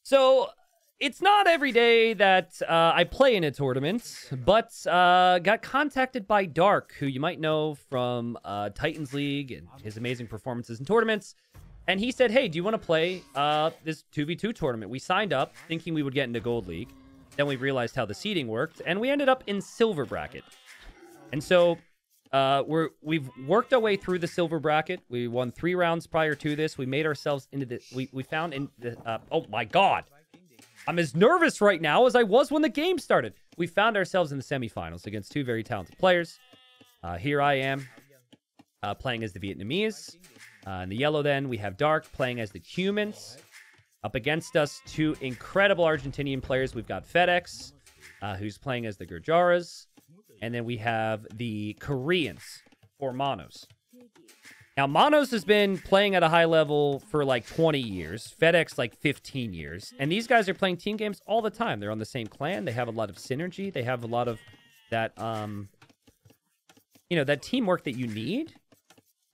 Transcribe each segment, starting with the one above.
So it's not every day that I play in a tournament, but got contacted by Dark, who you might know from Titans League and his amazing performances in tournaments. And he said, hey, do you want to play this 2v2 tournament? We signed up thinking we would get into Gold League. Then we realized how the seeding worked, and we ended up in Silver Bracket. And so we've worked our way through the Silver Bracket. We won 3 rounds prior to this. We made ourselves into the... We found in the... oh, my God. I'm as nervous right now as I was when the game started. We found ourselves in the semifinals against 2 very talented players. Here I am playing as the Vietnamese. In the yellow then, we have Dark playing as the Humans. Up against us, 2 incredible Argentinian players. We've got FedEx, who's playing as the Gurjaras. And then we have the Koreans for Manos. Now, Manos has been playing at a high level for like 20 years. FedEx like 15 years. And these guys are playing team games all the time. They're on the same clan. They have a lot of synergy. They have a lot of that, that teamwork that you need.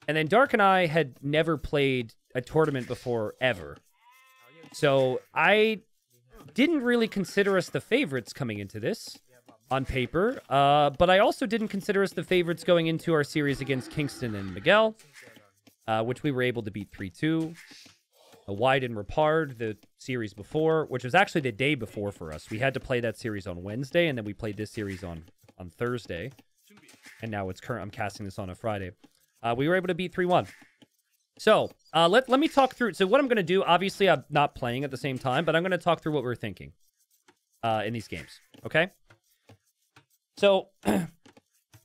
And then Dark and I had never played a tournament before, ever. So I didn't really consider us the favorites coming into this on paper. But I also didn't consider us the favorites going into our series against Kingston and Miguel, which we were able to beat 3-2. Wide and Rapard, the series before, which was actually the day before for us. We had to play that series on Wednesday, and then we played this series on Thursday. And now it's current. I'm casting this on a Friday. We were able to beat 3-1. So, let me talk through. So what I'm going to do, obviously I'm not playing at the same time, but I'm going to talk through what we're thinking in these games, okay? So,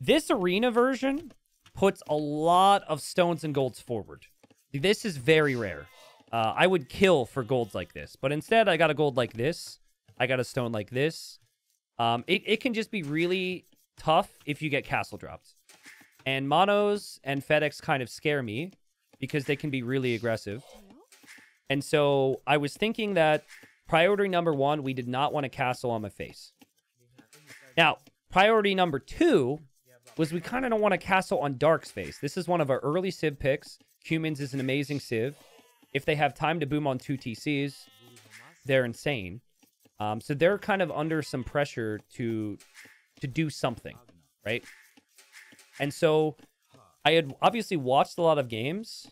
this arena version puts a lot of stones and golds forward. This is very rare. I would kill for golds like this, but instead I got a gold like this. I got a stone like this. It can just be really tough if you get castle dropped. And Manos and FedEx kind of scare me because they can be really aggressive. And so I was thinking that priority number 1, we did not want a castle on my face. Now, priority number 2 was we kind of don't want a castle on Dark's face. This is one of our early Civ picks. Humans is an amazing Civ. If they have time to boom on 2 TCs, they're insane. So they're kind of under some pressure to do something, right? And so I had obviously watched a lot of games.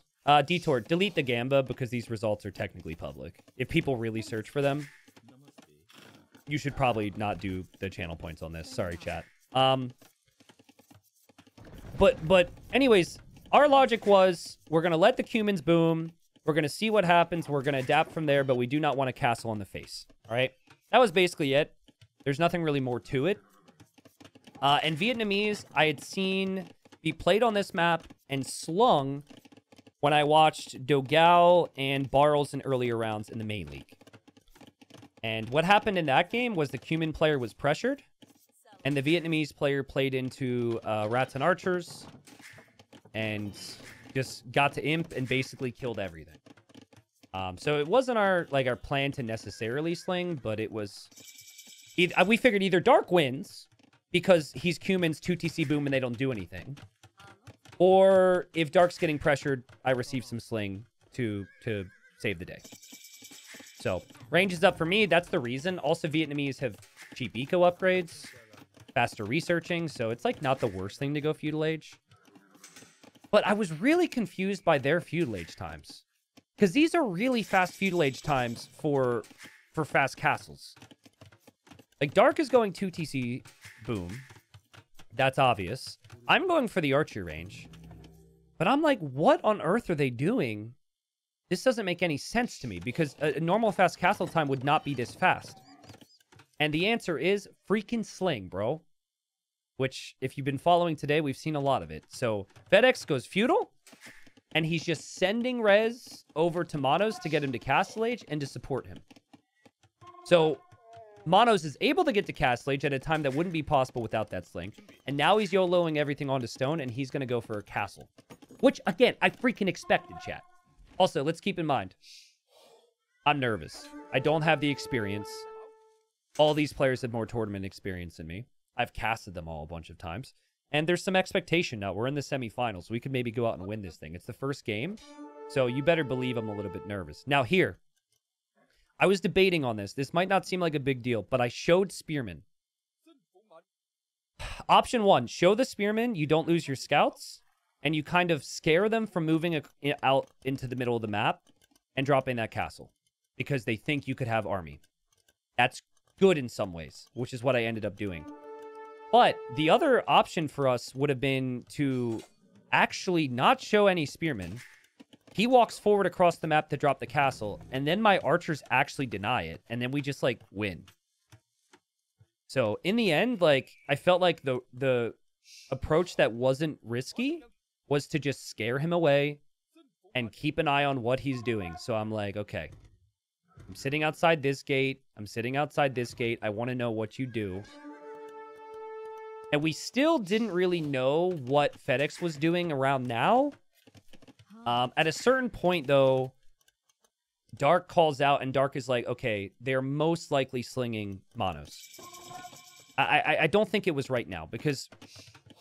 Detour, delete the Gamba because these results are technically public. If people really search for them, you should probably not do the channel points on this. Sorry, chat. But anyways, our logic was we're going to let the Cumans boom. We're going to see what happens. We're going to adapt from there, but we do not want a castle on the face. All right? That was basically it. There's nothing really more to it. And Vietnamese, I had seen be played on this map and slung when I watched Dogao and Barles in earlier rounds in the main league. And what happened in that game was the Cuman player was pressured, and the Vietnamese player played into Rats and Archers, and just got to Imp and basically killed everything. So it wasn't our plan to necessarily sling, but it was... we figured either Dark wins, because he's Cuman's 2TC boom and they don't do anything. Or if Dark's getting pressured, I receive some sling to save the day. So, range is up for me. That's the reason. Also, Vietnamese have cheap eco upgrades, faster researching, so it's like not the worst thing to go feudal age. But I was really confused by their feudal age times. Because these are really fast feudal age times for fast castles. Like, Dark is going 2TC boom. That's obvious. I'm going for the archer range. But I'm like, what on earth are they doing? This doesn't make any sense to me, because a normal fast castle time would not be this fast. And the answer is freaking sling, bro. Which, if you've been following today, we've seen a lot of it. So, FedEx goes feudal, and he's just sending res over to Manos to get him to castle age and to support him. So... Manos is able to get to Castle Age at a time that wouldn't be possible without that sling. And now he's YOLOing everything onto stone, and he's going to go for a castle. Which, again, I freaking expected, chat. Also, let's keep in mind, I'm nervous. I don't have the experience. All these players have more tournament experience than me. I've casted them all a bunch of times. And there's some expectation now. We're in the semifinals. We could maybe go out and win this thing. It's the first game. So you better believe I'm a little bit nervous. Now here, I was debating on this. This might not seem like a big deal, but I showed Spearmen. Option 1, show the Spearmen, you don't lose your scouts, and you kind of scare them from moving out into the middle of the map and dropping that castle because they think you could have army. That's good in some ways, which is what I ended up doing. But the other option for us would have been to actually not show any Spearmen. He walks forward across the map to drop the castle, and then my archers actually deny it, and then we just, like, win. So, in the end, like, I felt like the approach that wasn't risky was to just scare him away and keep an eye on what he's doing. So I'm like, okay, I'm sitting outside this gate. I'm sitting outside this gate. I want to know what you do. And we still didn't really know what FedEx was doing around now. At a certain point, though, Dark calls out, and Dark is like, okay, they're most likely slinging Monos. I don't think it was right now, because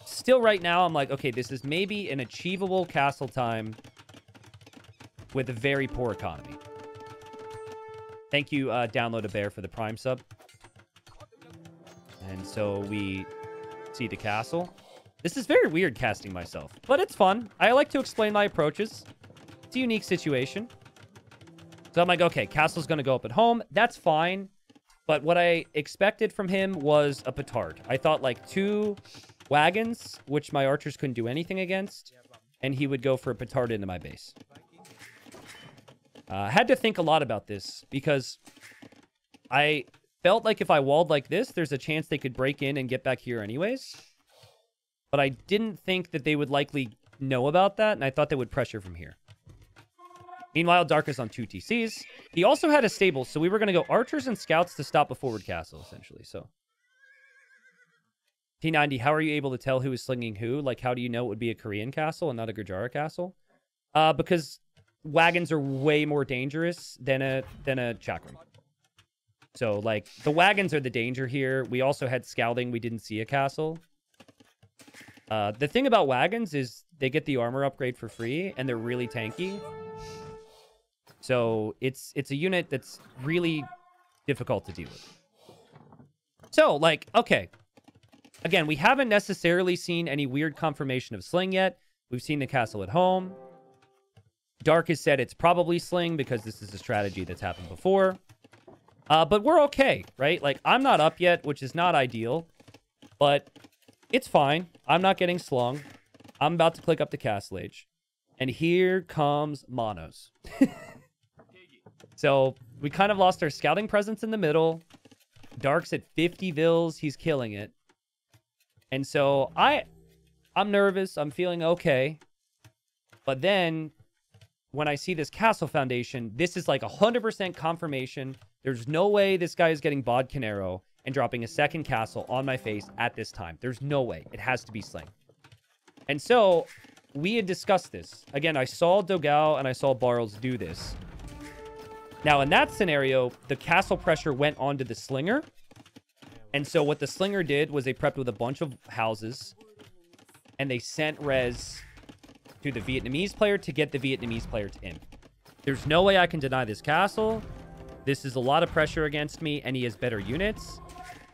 still right now, I'm like, okay, this is maybe an achievable castle time with a very poor economy. Thank you, Download a Bear, for the Prime sub. And so we see the castle. This is very weird casting myself, but it's fun. I like to explain my approaches. It's a unique situation. So I'm like, okay, castle's going to go up at home. That's fine. But what I expected from him was a petard. I thought like 2 wagons, which my archers couldn't do anything against, and he would go for a petard into my base. I had to think a lot about this because I felt like if I walled like this, there's a chance they could break in and get back here anyways. But I didn't think that they would likely know about that, and I thought they would pressure from here. Meanwhile, Dark is on 2 TCs. He also had a stable, so we were going to go archers and scouts to stop a forward castle, essentially. So, T90, how are you able to tell who is slinging who? Like, how do you know it would be a Korean castle and not a Gurjara castle? Because wagons are way more dangerous than a chakram. So, like, the wagons are the danger here. We also had scouting. We didn't see a castle. The thing about wagons is they get the armor upgrade for free, and they're really tanky. So it's a unit that's really difficult to deal with. So, like, okay. Again, we haven't necessarily seen any weird confirmation of sling yet. We've seen the castle at home. Dark has said it's probably sling because this is a strategy that's happened before. But we're okay, right? Like, I'm not up yet, which is not ideal. But it's fine. I'm not getting slung. I'm about to click up to Castle Age. And here comes Monos. So we kind of lost our scouting presence in the middle. Dark's at 50 vills. He's killing it. And so I'm nervous. I'm feeling okay. But then when I see this castle foundation, this is like 100% confirmation. There's no way this guy is getting Bod Canero and dropping a second castle on my face at this time. There's no way. It has to be sling. And so we had discussed this. Again, I saw Dogao and I saw Barles do this. Now, in that scenario, the castle pressure went onto the slinger. And so what the slinger did was they prepped with a bunch of houses. And they sent res to the Vietnamese player to get the Vietnamese player to in. There's no way I can deny this castle. This is a lot of pressure against me, and he has better units.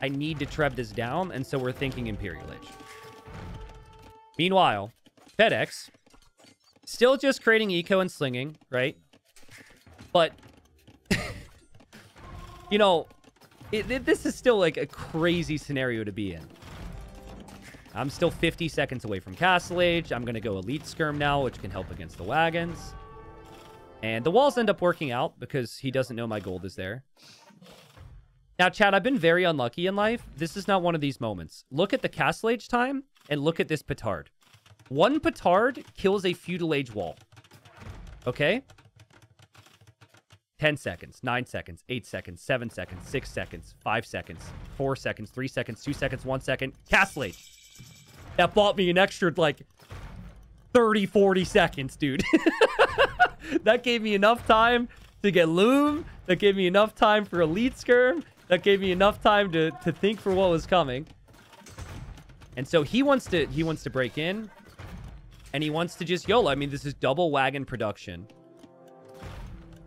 I need to trev this down, and so we're thinking Imperial Age. Meanwhile, FedEx, still just creating eco and slinging, right? But, you know, this is still like a crazy scenario to be in. I'm still 50 seconds away from Castle Age. I'm going to go Elite Skirm now, which can help against the wagons. And the walls end up working out because he doesn't know my gold is there. Now, Chad, I've been very unlucky in life. This is not one of these moments. Look at the Castle Age time and look at this petard. 1 petard kills a feudal age wall. Okay? 10 seconds, 9 seconds, 8 seconds, 7 seconds, 6 seconds, 5 seconds, 4 seconds, 3 seconds, 2 seconds, 1 second. Castle Age. That bought me an extra, like, 30, 40 seconds, dude. That gave me enough time to get Loom. That gave me enough time for Elite Skirm. That gave me enough time to think for what was coming. And so he wants to break in. And he wants to just YOLO. I mean, this is double wagon production.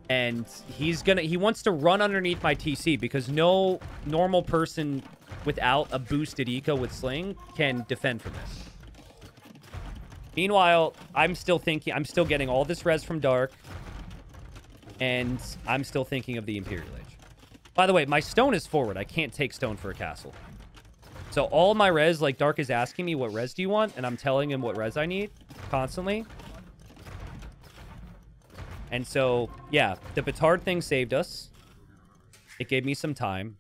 And he wants to run underneath my TC because no normal person without a boosted eco with Sling can defend from this. Meanwhile, I'm still getting all this res from Dark. And I'm still thinking of the Imperial Age. By the way, my stone is forward. I can't take stone for a castle. So all my res, like Dark is asking me, what res do you want? And I'm telling him what res I need constantly. And so, yeah, the Petard thing saved us. It gave me some time.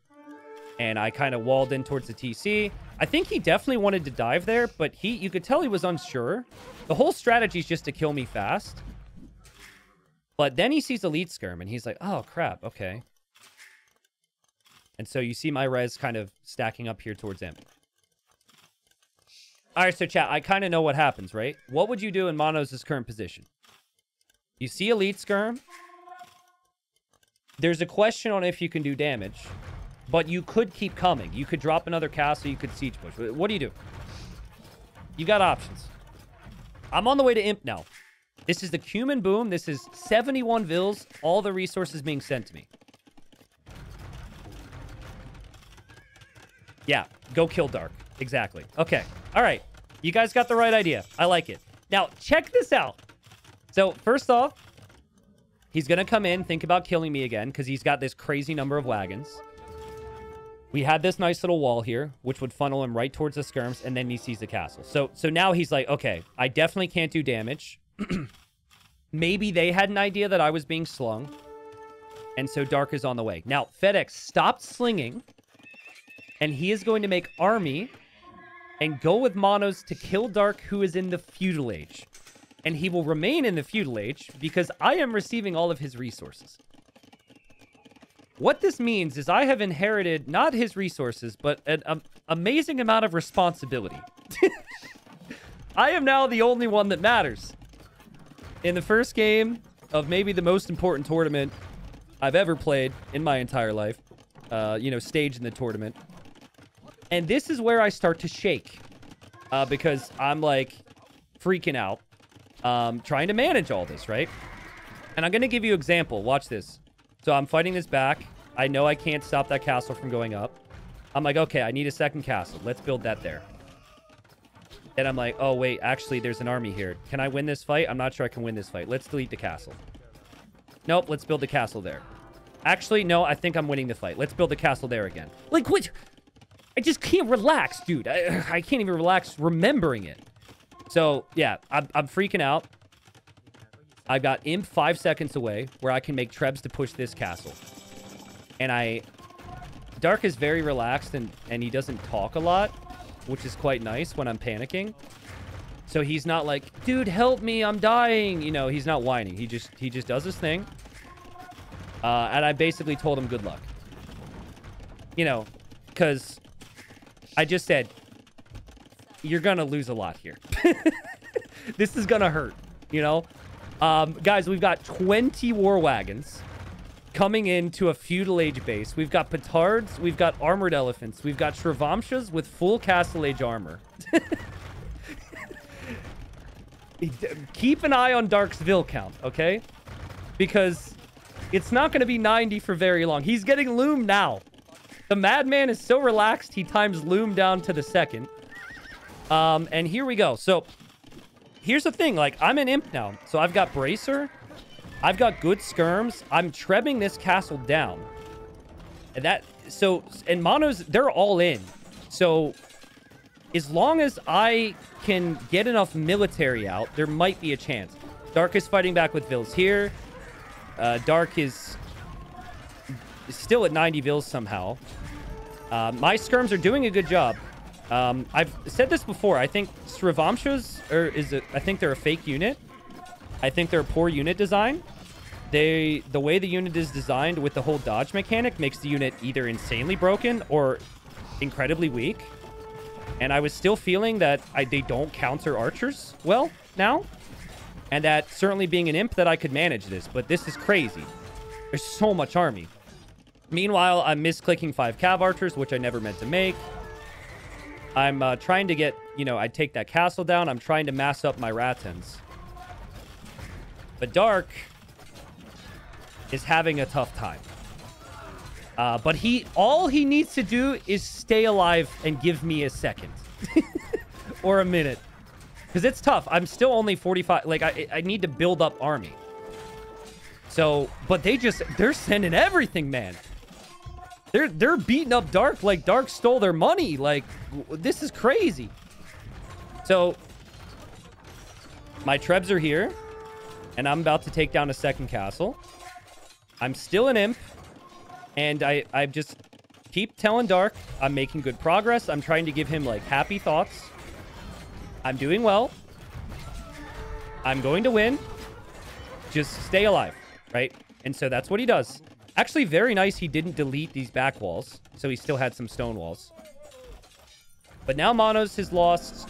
And I kind of walled in towards the TC. I think he definitely wanted to dive there, but you could tell he was unsure. The whole strategy is just to kill me fast. But then he sees Elite Skirm, and he's like, oh, crap, okay. And so you see my res kind of stacking up here towards him. All right, so chat, I kind of know what happens, right? What would you do in Monos' current position? You see Elite Skirm. There's a question on if you can do damage. But you could keep coming. You could drop another castle. You could siege push. What do you do? You got options. I'm on the way to Imp now. This is the Cumin Boom. This is 71 Vils. All the resources being sent to me. Yeah, go kill Dark. Exactly. Okay. All right. You guys got the right idea. I like it. Now, check this out. So, first off, he's going to come in, think about killing me again, because he's got this crazy number of wagons. We had this nice little wall here, which would funnel him right towards the skirms, and then he sees the castle. So now he's like, okay, I definitely can't do damage. Maybe they had an idea that I was being slung. And so Dark is on the way. Now, FedEx stopped slinging. And he is going to make army and go with Monos to kill Dark, who is in the Feudal Age. And he will remain in the Feudal Age because I am receiving all of his resources. What this means is I have inherited not his resources, but an amazing amount of responsibility. I am now the only one that matters. In the first game of maybe the most important tournament I've ever played in my entire life, staged in the tournament. And this is where I start to shake because I'm like freaking out, trying to manage all this, right? And I'm going to give you an example. Watch this. So I'm fighting this back. I know I can't stop that castle from going up. I'm like, okay, I need a second castle. Let's build that there. Then I'm like, oh, wait, actually, there's an army here. Can I win this fight? I'm not sure I can win this fight. Let's delete the castle. Nope, let's build the castle there. Actually, no, I think I'm winning the fight. Let's build the castle there again. Like, what? I just can't relax, dude. I can't even relax remembering it. So, yeah, I'm freaking out. I've got Imp 5 seconds away where I can make Trebs to push this castle. And Dark is very relaxed and he doesn't talk a lot, which is quite nice when I'm panicking. So he's not like, dude, help me, I'm dying. You know, he's not whining. He just does his thing. And I basically told him good luck. You know, because I just said, you're going to lose a lot here. This is going to hurt, you know? Guys, we've got 20 war wagons coming into a feudal age base. We've got petards. We've got armored elephants. We've got Shrivamshas with full castle age armor. Keep an eye on Dark's Vil count, okay? Because it's not going to be 90 for very long. He's getting Loom now. The madman is so relaxed, he times Loom down to the second. And here we go. So here's the thing. Like, I'm an Imp now. So I've got Bracer. I've got good skirms. I'm trebbing this castle down. And Monos, they're all in. So as long as I can get enough military out, there might be a chance. Dark is fighting back with Vils here. Dark is still at 90 Vils somehow. My skirms are doing a good job. I've said this before. I think Srivamshas I think they're a fake unit. I think they're a poor unit design. The way the unit is designed with the whole dodge mechanic makes the unit either insanely broken or incredibly weak. And I was still feeling that they don't counter archers well now. And that certainly being an Imp that I could manage this. But this is crazy. There's so much army. Meanwhile, I'm misclicking 5 cav archers, which I never meant to make. I'm trying to get, I take that castle down. I'm trying to mass up my Ratans. But Dark, is having a tough time. But all he needs to do is stay alive and give me a second. Or a minute. Because it's tough. I'm still only 45. Like, I need to build up army. So, but they're sending everything, man. They're beating up Dark like Dark stole their money. Like, this is crazy. So, my Trebs are here. And I'm about to take down a second castle. I'm still an imp. And I just keep telling Dark I'm making good progress. I'm trying to give him, like, happy thoughts. I'm doing well. I'm going to win. Just stay alive, right? And so that's what he does. Actually, very nice he didn't delete these back walls. So he still had some stone walls. But now Monos has lost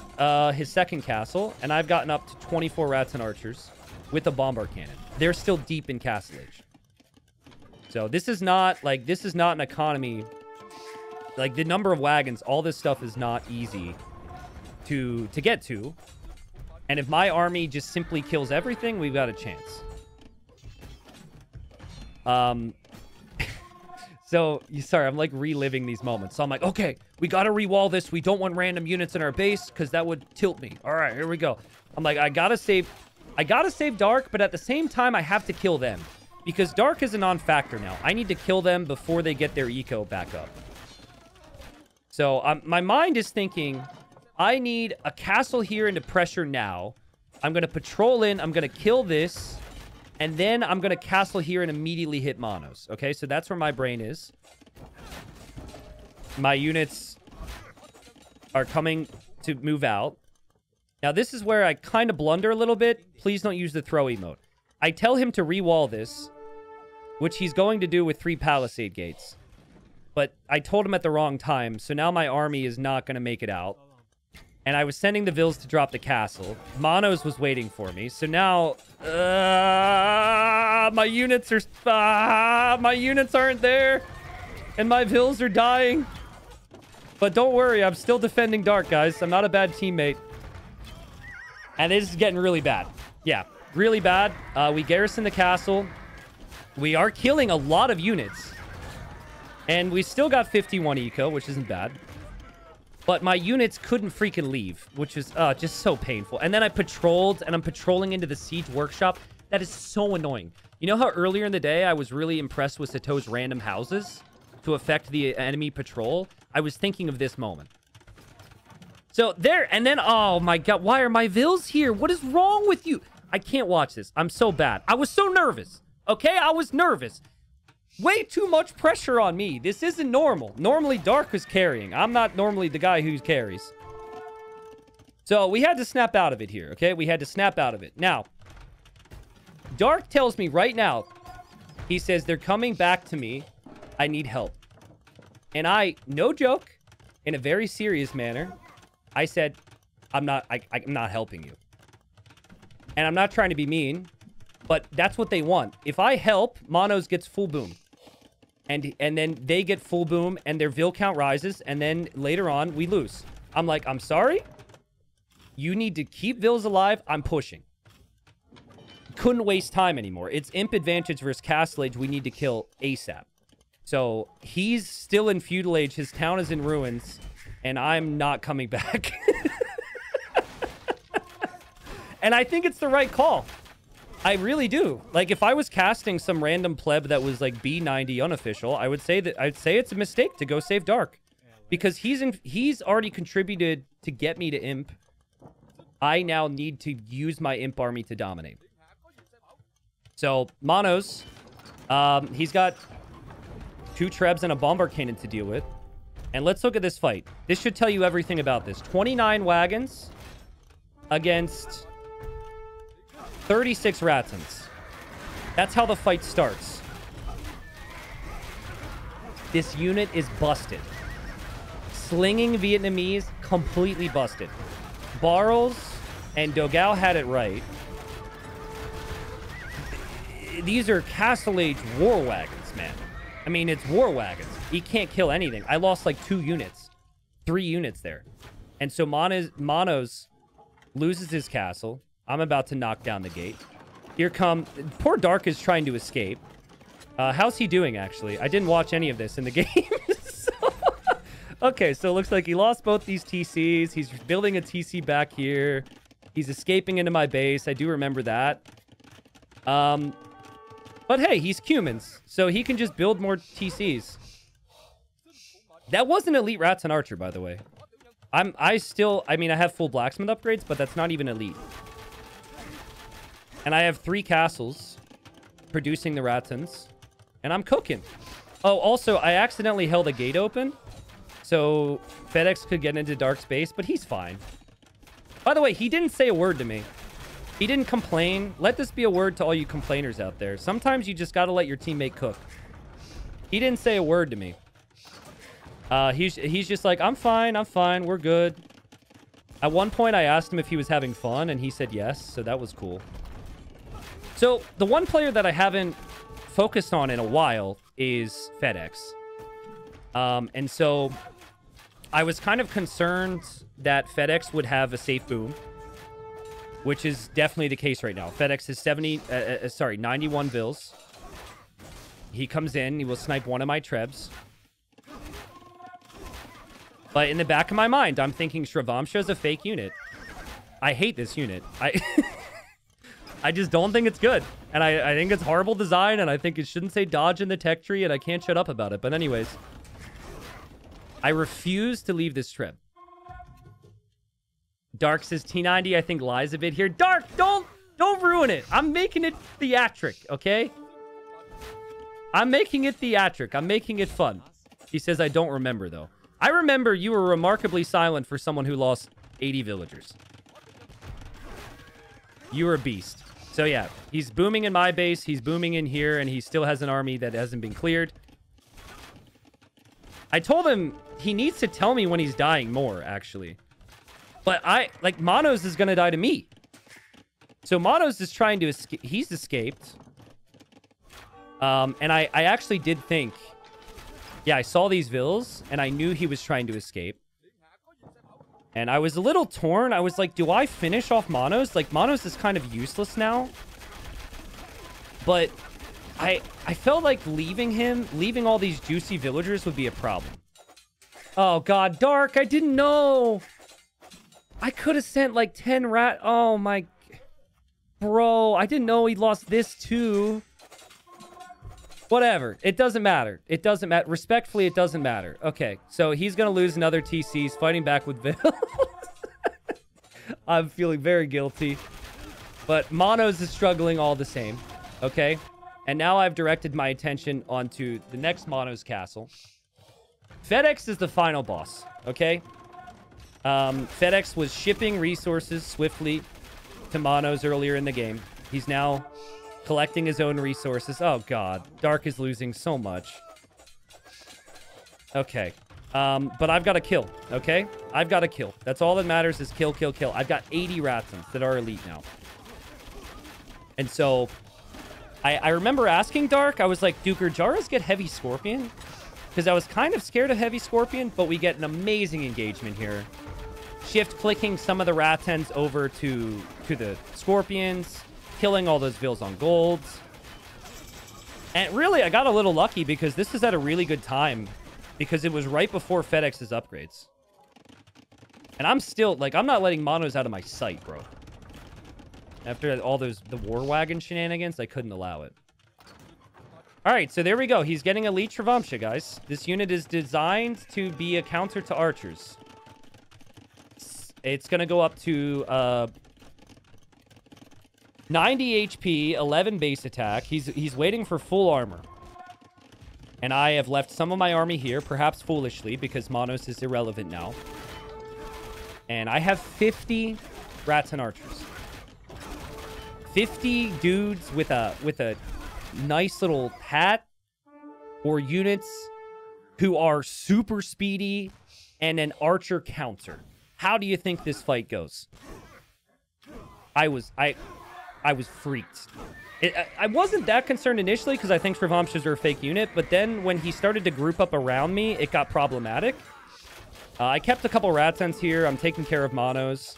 his second castle. And I've gotten up to 24 rats and archers with a bombard cannon. They're still deep in Castle Age. So this is not an economy. Like, the number of wagons, all this stuff is not easy to get to. And if my army just simply kills everything, we've got a chance. So, sorry, I'm like reliving these moments. So I'm like, okay, we got to re-wall this. We don't want random units in our base because that would tilt me. All right, here we go. I'm like, I got to save Dark, but at the same time, I have to kill them. Because Dark is a non-factor now. I need to kill them before they get their eco back up. So my mind is thinking, I need a castle here into pressure now. I'm going to patrol in. I'm going to kill this. And then I'm going to castle here and immediately hit Monos. Okay, so that's where my brain is. My units are coming to move out. Now, this is where I kind of blunder a little bit. Please don't use the throw emote. I tell him to re-wall this, which he's going to do with 3 palisade gates. But I told him at the wrong time, so now my army is not going to make it out. And I was sending the Vils to drop the castle. Monos was waiting for me, so now... my units aren't there. And my Vils are dying. But don't worry, I'm still defending Dark, guys. I'm not a bad teammate. And this is getting really bad. Yeah, really bad. We garrison the castle. We are killing a lot of units. And we still got 51 eco, which isn't bad. But my units couldn't freaking leave, which is just so painful. And then I patrolled, and I'm patrolling into the siege workshop. That is so annoying. You know how earlier in the day I was really impressed with Sato's random houses to affect the enemy patrol? I was thinking of this moment. So there, and then, oh my god, why are my Vils here? What is wrong with you? I can't watch this. I'm so bad. I was so nervous. Okay, I was nervous. Way too much pressure on me. This isn't normal. Normally, Dark is carrying. I'm not normally the guy who carries. So, we had to snap out of it here, okay? We had to snap out of it. Now, Dark tells me right now, he says, they're coming back to me. I need help. And I, no joke, in a very serious manner, I said, I'm not helping you. And I'm not trying to be mean, but that's what they want. If I help, Monos gets full boom. And then they get full boom, and their Vil count rises, and then later on, we lose. I'm like, I'm sorry? You need to keep Vils alive. I'm pushing. Couldn't waste time anymore. It's imp advantage versus Castle Age. We need to kill ASAP. So, he's still in Feudal Age. His town is in ruins, and I'm not coming back. And I think it's the right call. I really do. Like, if I was casting some random pleb that was like B90 unofficial, I'd say it's a mistake to go save Dark, because he's already contributed to get me to imp. I now need to use my imp army to dominate. So Monos, he's got 2 Trebs and a bombard cannon to deal with, and let's look at this fight. This should tell you everything about this. 29 wagons against 36 Ratons. That's how the fight starts. This unit is busted. Slinging Vietnamese, completely busted. Barrels and Dogao had it right. These are Castle Age war wagons, man. I mean, it's war wagons. He can't kill anything. I lost like 2 units. 3 units there. And so Monos loses his castle. I'm about to knock down the gate. Here come... Poor Dark is trying to escape. How's he doing, actually? I didn't watch any of this in the game. Okay, so it looks like he lost both these TCs. He's building a TC back here. He's escaping into my base. I do remember that. But hey, he's Cumans, so he can just build more TCs. That was an elite Rats and Archer, by the way. I mean, I have full blacksmith upgrades, but that's not even elite. And I have 3 castles producing the Ratons, and I'm cooking. Oh, also, I accidentally held a gate open, so FedEx could get into Dark Space, but he's fine. By the way, he didn't say a word to me. He didn't complain. Let this be a word to all you complainers out there. Sometimes you just gotta let your teammate cook. He didn't say a word to me. He's just like, I'm fine, we're good. At one point, I asked him if he was having fun, and he said yes, so that was cool. So, the one player that I haven't focused on in a while is FedEx. And so, I was kind of concerned that FedEx would have a safe boom, which is definitely the case right now. FedEx is 91 vills. He comes in, he will snipe one of my trebs. But in the back of my mind, I'm thinking Shravamsha is a fake unit. I hate this unit. I just don't think it's good. And I think it's horrible design, and I think it shouldn't say dodge in the tech tree, and I can't shut up about it. But anyways, I refuse to leave this trip. Dark says T90, I think, lies a bit here. Dark, don't ruin it. I'm making it theatric, okay? I'm making it theatric. I'm making it fun. He says, I don't remember, though. I remember you were remarkably silent for someone who lost 80 villagers. You were a beast. So, yeah, he's booming in my base. He's booming in here, and he still has an army that hasn't been cleared. I told him he needs to tell me when he's dying more, actually. But Monos is going to die to me. So Monos is trying to escape. He's escaped. And I actually did think... Yeah, I saw these vills, and I knew he was trying to escape. And I was a little torn. I was like, do I finish off Monos? Like, Monos is kind of useless now. But I felt like leaving all these juicy villagers would be a problem. Oh, God, Dark, I didn't know. I could have sent, like, 10 rat... Oh, my... Bro, I didn't know he lost this, too. Whatever. It doesn't matter. It doesn't matter. Respectfully, it doesn't matter. Okay, so he's going to lose another TC. He's fighting back with Vil. I'm feeling very guilty. But Monos is struggling all the same. Okay? And now I've directed my attention onto the next Monos castle. FedEx is the final boss. Okay? FedEx was shipping resources swiftly to Monos earlier in the game. He's now... collecting his own resources. Oh, God. Dark is losing so much. Okay. But I've got to kill, okay? I've got to kill. That's all that matters is kill, kill, kill. I've got 80 Ratsons that are elite now. And so, I remember asking Dark, I was like, do Gurjaras get Heavy Scorpion? Because I was kind of scared of Heavy Scorpion, but we get an amazing engagement here. Shift-clicking some of the Ratons over to the Scorpions. Killing all those vills on golds. And really, I got a little lucky because this is at a really good time. Because it was right before FedEx's upgrades. And I'm still, like, I'm not letting Monos out of my sight, bro. After all the War Wagon shenanigans, I couldn't allow it. Alright, so there we go. He's getting Elite Travamsha, guys. This unit is designed to be a counter to archers. It's going to go up to, 90 HP, 11 base attack. He's waiting for full armor. And I have left some of my army here, perhaps foolishly, because Monos is irrelevant now. And I have 50 rats and archers. 50 dudes with a nice little hat or units who are super speedy and an archer counter. How do you think this fight goes? I was freaked. I wasn't that concerned initially because I think Shravamshas are a fake unit, but then when he started to group up around me, it got problematic. I kept a couple Ratsons here. I'm taking care of Monos.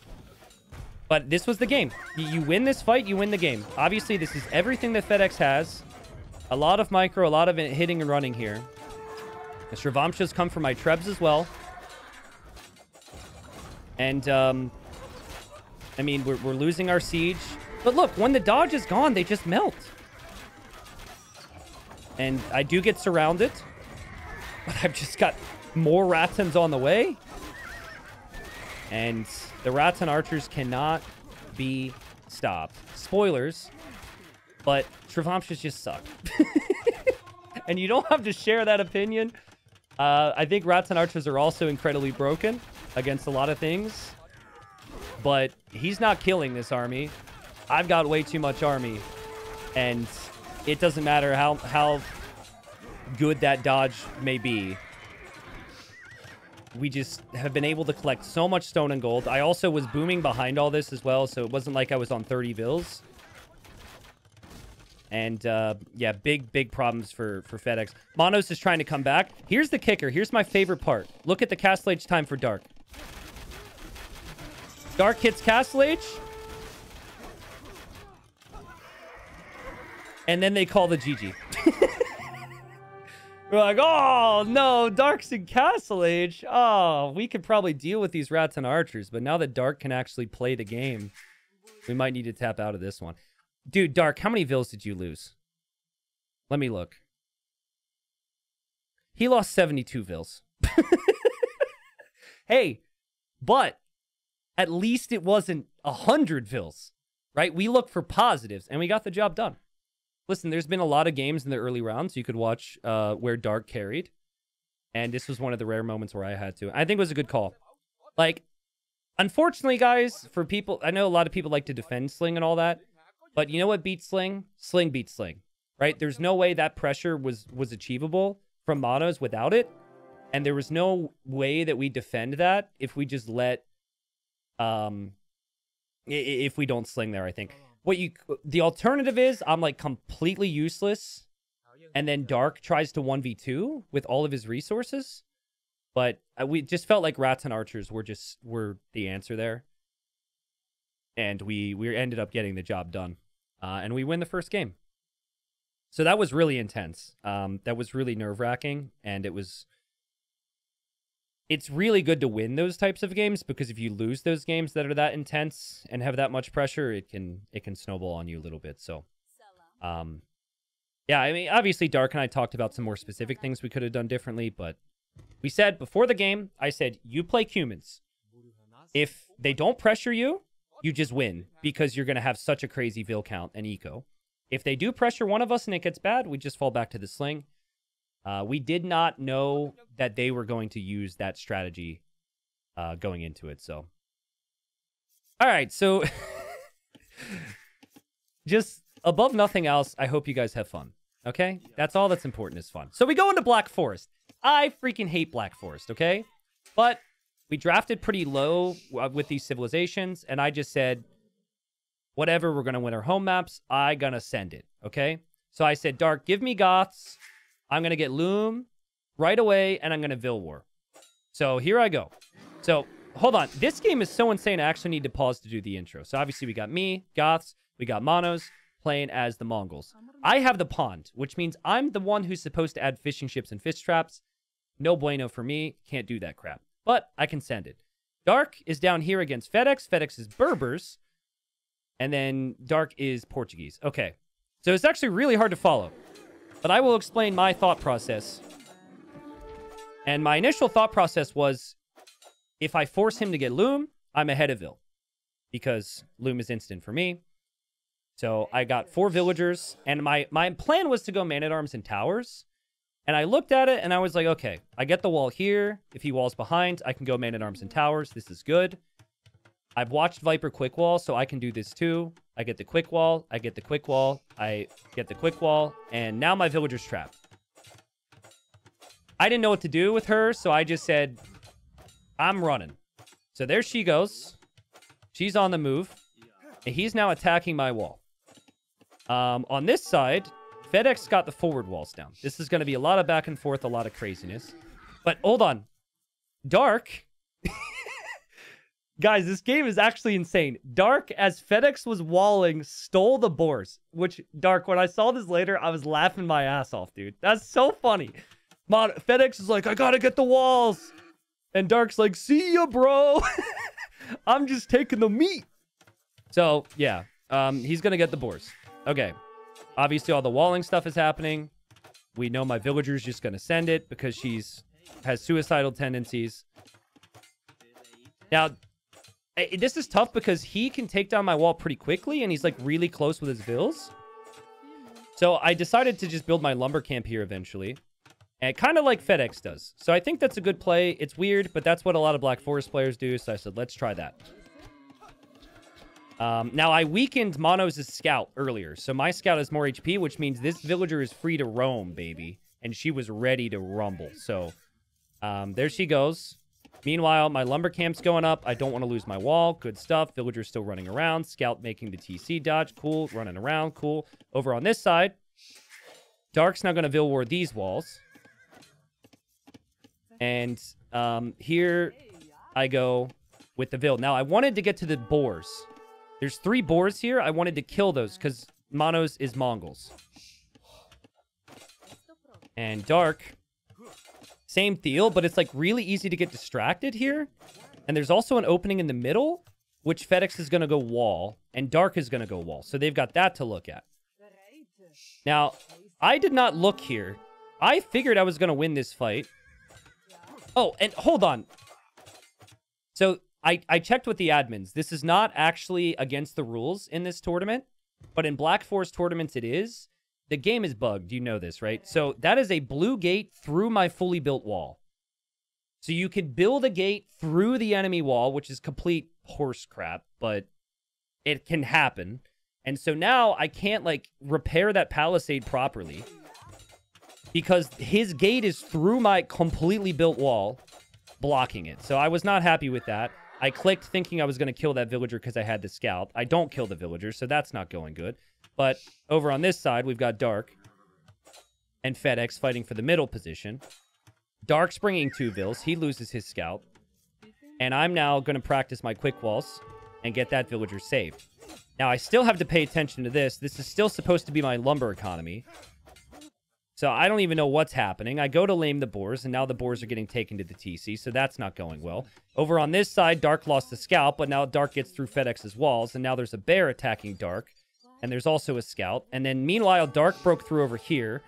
But this was the game. You win this fight, you win the game. Obviously, this is everything that FedEx has. A lot of micro, a lot of it hitting and running here. The Shravamshas come from my Trebs as well. And, I mean, we're losing our siege. But look, when the dodge is gone, they just melt. And I do get surrounded. But I've just got more Rattans on the way. And the Rattan archers cannot be stopped. Spoilers. But Shravamshas just suck. And you don't have to share that opinion. I think Rattan archers are also incredibly broken against a lot of things. But he's not killing this army. I've got way too much army. And it doesn't matter how good that dodge may be. We just have been able to collect so much stone and gold. I also was booming behind all this as well, so it wasn't like I was on 30 vills. And, yeah, big problems for FedEx. Monos is trying to come back. Here's the kicker. Here's my favorite part. Look at the Castle Age time for Dark. Dark hits Castle Age. And then they call the GG. We're like, oh, no, Dark's in Castle Age. Oh, we could probably deal with these Rattan archers. But now that Dark can actually play the game, we might need to tap out of this one. Dude, Dark, how many vills did you lose? Let me look. He lost 72 vills. Hey, but at least it wasn't 100 vills, right? We look for positives, and we got the job done. Listen, there's been a lot of games in the early rounds you could watch where Dark carried. And this was one of the rare moments where I had to. I think it was a good call. Like, unfortunately, guys, for people... I know a lot of people like to defend Sling and all that. But you know what beats Sling? Sling beats Sling, right? There's no way that pressure was achievable from Monos without it. And there was no way that we defend that if we just let... if we don't Sling there, I think. The alternative is I'm like completely useless and then Dark tries to 1v2 with all of his resources. But we just felt like Rattan archers were the answer there. And we ended up getting the job done. And we win the first game. So that was really intense. That was really nerve-wracking. And it's really good to win those types of games, because if you lose those games that are that intense and have that much pressure, it can snowball on you a little bit. So, yeah, I mean, obviously Dark and I talked about some more specific things we could have done differently, but we said before the game, I said, you play humans. If they don't pressure you, you just win, because you're going to have such a crazy vill count and eco. If they do pressure one of us and it gets bad, we just fall back to the Sling. We did not know that they were going to use that strategy going into it, so. All right, so just above nothing else, I hope you guys have fun, okay? That's all that's important is fun. So we go into Black Forest. I freaking hate Black Forest, okay? But we drafted pretty low with these civilizations, and I just said, whatever, we're going to win our home maps. I'm going to send it, okay? So I said, Dark, give me Goths. I'm going to get Loom right away, and I'm going to Vill War. So here I go. So, hold on. This game is so insane, I actually need to pause to do the intro. So obviously we got me, Goths, we got Monos, playing as the Mongols. I have the pond, which means I'm the one who's supposed to add fishing ships and fish traps. No bueno for me. Can't do that crap. But I can send it. Dark is down here against FedEx. FedEx is Berbers. And then Dark is Portuguese. Okay. So it's actually really hard to follow. But I will explain my thought process. And my initial thought process was, if I force him to get Loom, I'm ahead of Vill. Because Loom is instant for me. So I got 4 villagers. And my plan was to go man-at-arms and towers. And I looked at it and I was like, okay, I get the wall here. If he walls behind, I can go man-at-arms and towers. This is good. I've watched Viper quick wall, so I can do this too. I get the quick wall, I get the quick wall, I get the quick wall, and now my villager's trapped. I didn't know what to do with her, so I just said, I'm running. So there she goes. She's on the move. And he's now attacking my wall. On this side, FedEx got the forward walls down. This is going to be a lot of back and forth, a lot of craziness. But hold on. Dark... Guys, this game is actually insane. Dark, as FedEx was walling, stole the boars. Which, Dark, when I saw this later, I was laughing my ass off, dude. That's so funny. FedEx is like, I gotta get the walls. And Dark's like, see ya, bro. I'm just taking the meat. So, yeah. He's gonna get the boars. Okay. Obviously, all the walling stuff is happening. We know my villager's just gonna send it because has suicidal tendencies. Now, this is tough because he can take down my wall pretty quickly, and he's, like, really close with his vills. So I decided to just build my lumber camp here eventually. And kind of like FedEx does. So I think that's a good play. It's weird, but that's what a lot of Black Forest players do. So I said, let's try that. Now, I weakened Mono's scout earlier. So my scout has more HP, which means this villager is free to roam, baby. And she was ready to rumble. So there she goes. Meanwhile, my lumber camp's going up. I don't want to lose my wall. Good stuff. Villager's still running around. Scout making the TC dodge. Cool. Running around. Cool. Over on this side, Dark's now going to Vill War these walls. And here I go with the Vill. Now, I wanted to get to the boars. There's 3 boars here. I wanted to kill those because Monos is Mongols. And Dark... same deal, but it's like really easy to get distracted here. And there's also an opening in the middle, which FedEx is going to go wall, and Dark is going to go wall. So they've got that to look at. Now, I did not look here. I figured I was going to win this fight. Oh, and hold on. So I checked with the admins. This is not actually against the rules in this tournament, but in Black Forest tournaments it is. The game is bugged. You know this, right? So that is a blue gate through my fully built wall. So you can build a gate through the enemy wall, which is complete horse crap, but it can happen. And so now I can't, like, repair that palisade properly because his gate is through my completely built wall, blocking it. So I was not happy with that. I clicked thinking I was going to kill that villager because I had the scout. I don't kill the villager, so that's not going good. But over on this side, we've got Dark and FedEx fighting for the middle position. Dark's bringing 2 vills. He loses his scout. And I'm now going to practice my quick walls and get that villager saved. Now, I still have to pay attention to this. This is still supposed to be my lumber economy. So I don't even know what's happening. I go to lame the boars, and now the boars are getting taken to the TC, so that's not going well. Over on this side, Dark lost the scout, but now Dark gets through FedEx's walls, and now there's a bear attacking Dark. And there's also a scout. And then, meanwhile, Dark broke through over here.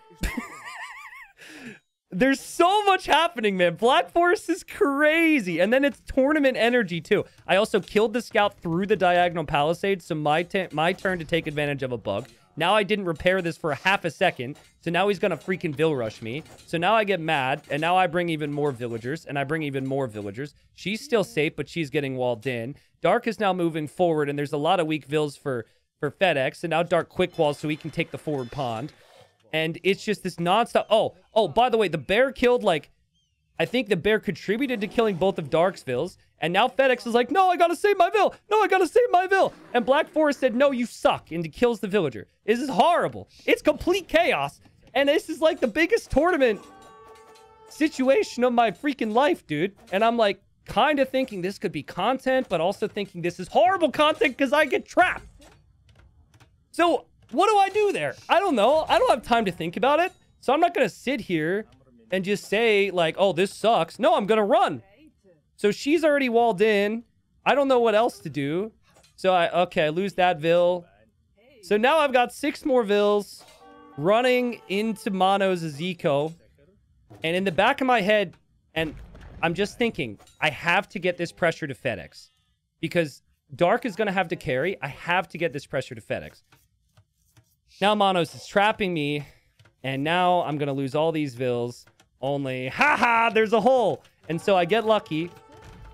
There's so much happening, man. Black Forest is crazy. And then it's tournament energy, too. I also killed the scout through the diagonal palisade, so my turn to take advantage of a bug. Now I didn't repair this for half a second, so now he's going to freaking Vill rush me. So now I get mad, and now I bring even more villagers, and I bring even more villagers. She's still safe, but she's getting walled in. Dark is now moving forward, and there's a lot of weak vills for FedEx, and now Dark quick walls so he can take the forward pond. And it's just this nonstop. Oh, by the way, the bear killed, like, I think the bear contributed to killing both of Dark's vills. And now FedEx is like, no, I gotta save my vill. No, I gotta save my vill. And Black Forest said, no, you suck, and he kills the villager. This is horrible. It's complete chaos. And this is like the biggest tournament situation of my freaking life, dude. And I'm like, kind of thinking this could be content, but also thinking this is horrible content because I get trapped. So, what do I do there? I don't know. I don't have time to think about it. So I'm not going to sit here and just say, like, oh, this sucks. No, I'm going to run. So she's already walled in. I don't know what else to do. So, I lose that vill. So now I've got 6 more vills running into Mono's eco. And in the back of my head, and I'm just thinking, I have to get this pressure to FedEx. Because Dark is going to have to carry. I have to get this pressure to FedEx. Now Monos is trapping me, and now I'm going to lose all these vills. Only, haha, there's a hole. And so I get lucky,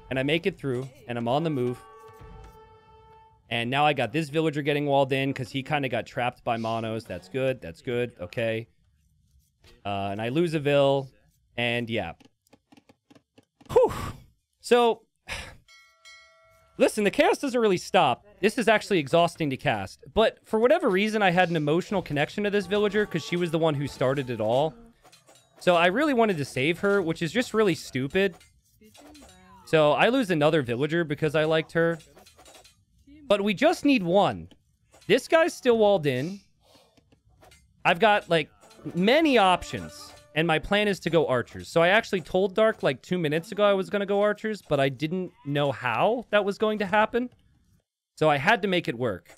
and I make it through, and I'm on the move. And now I got this villager getting walled in because he kind of got trapped by Monos. That's good. That's good. Okay. And I lose a vill, and yeah. Whew. So, listen, the chaos doesn't really stop. This is actually exhausting to cast. But for whatever reason, I had an emotional connection to this villager because she was the one who started it all. So I really wanted to save her, which is just really stupid. So I lose another villager because I liked her. But we just need one. This guy's still walled in. I've got, like, many options. And my plan is to go archers. So I actually told Dark, like, 2 minutes ago I was going to go archers. But I didn't know how that was going to happen. So I had to make it work.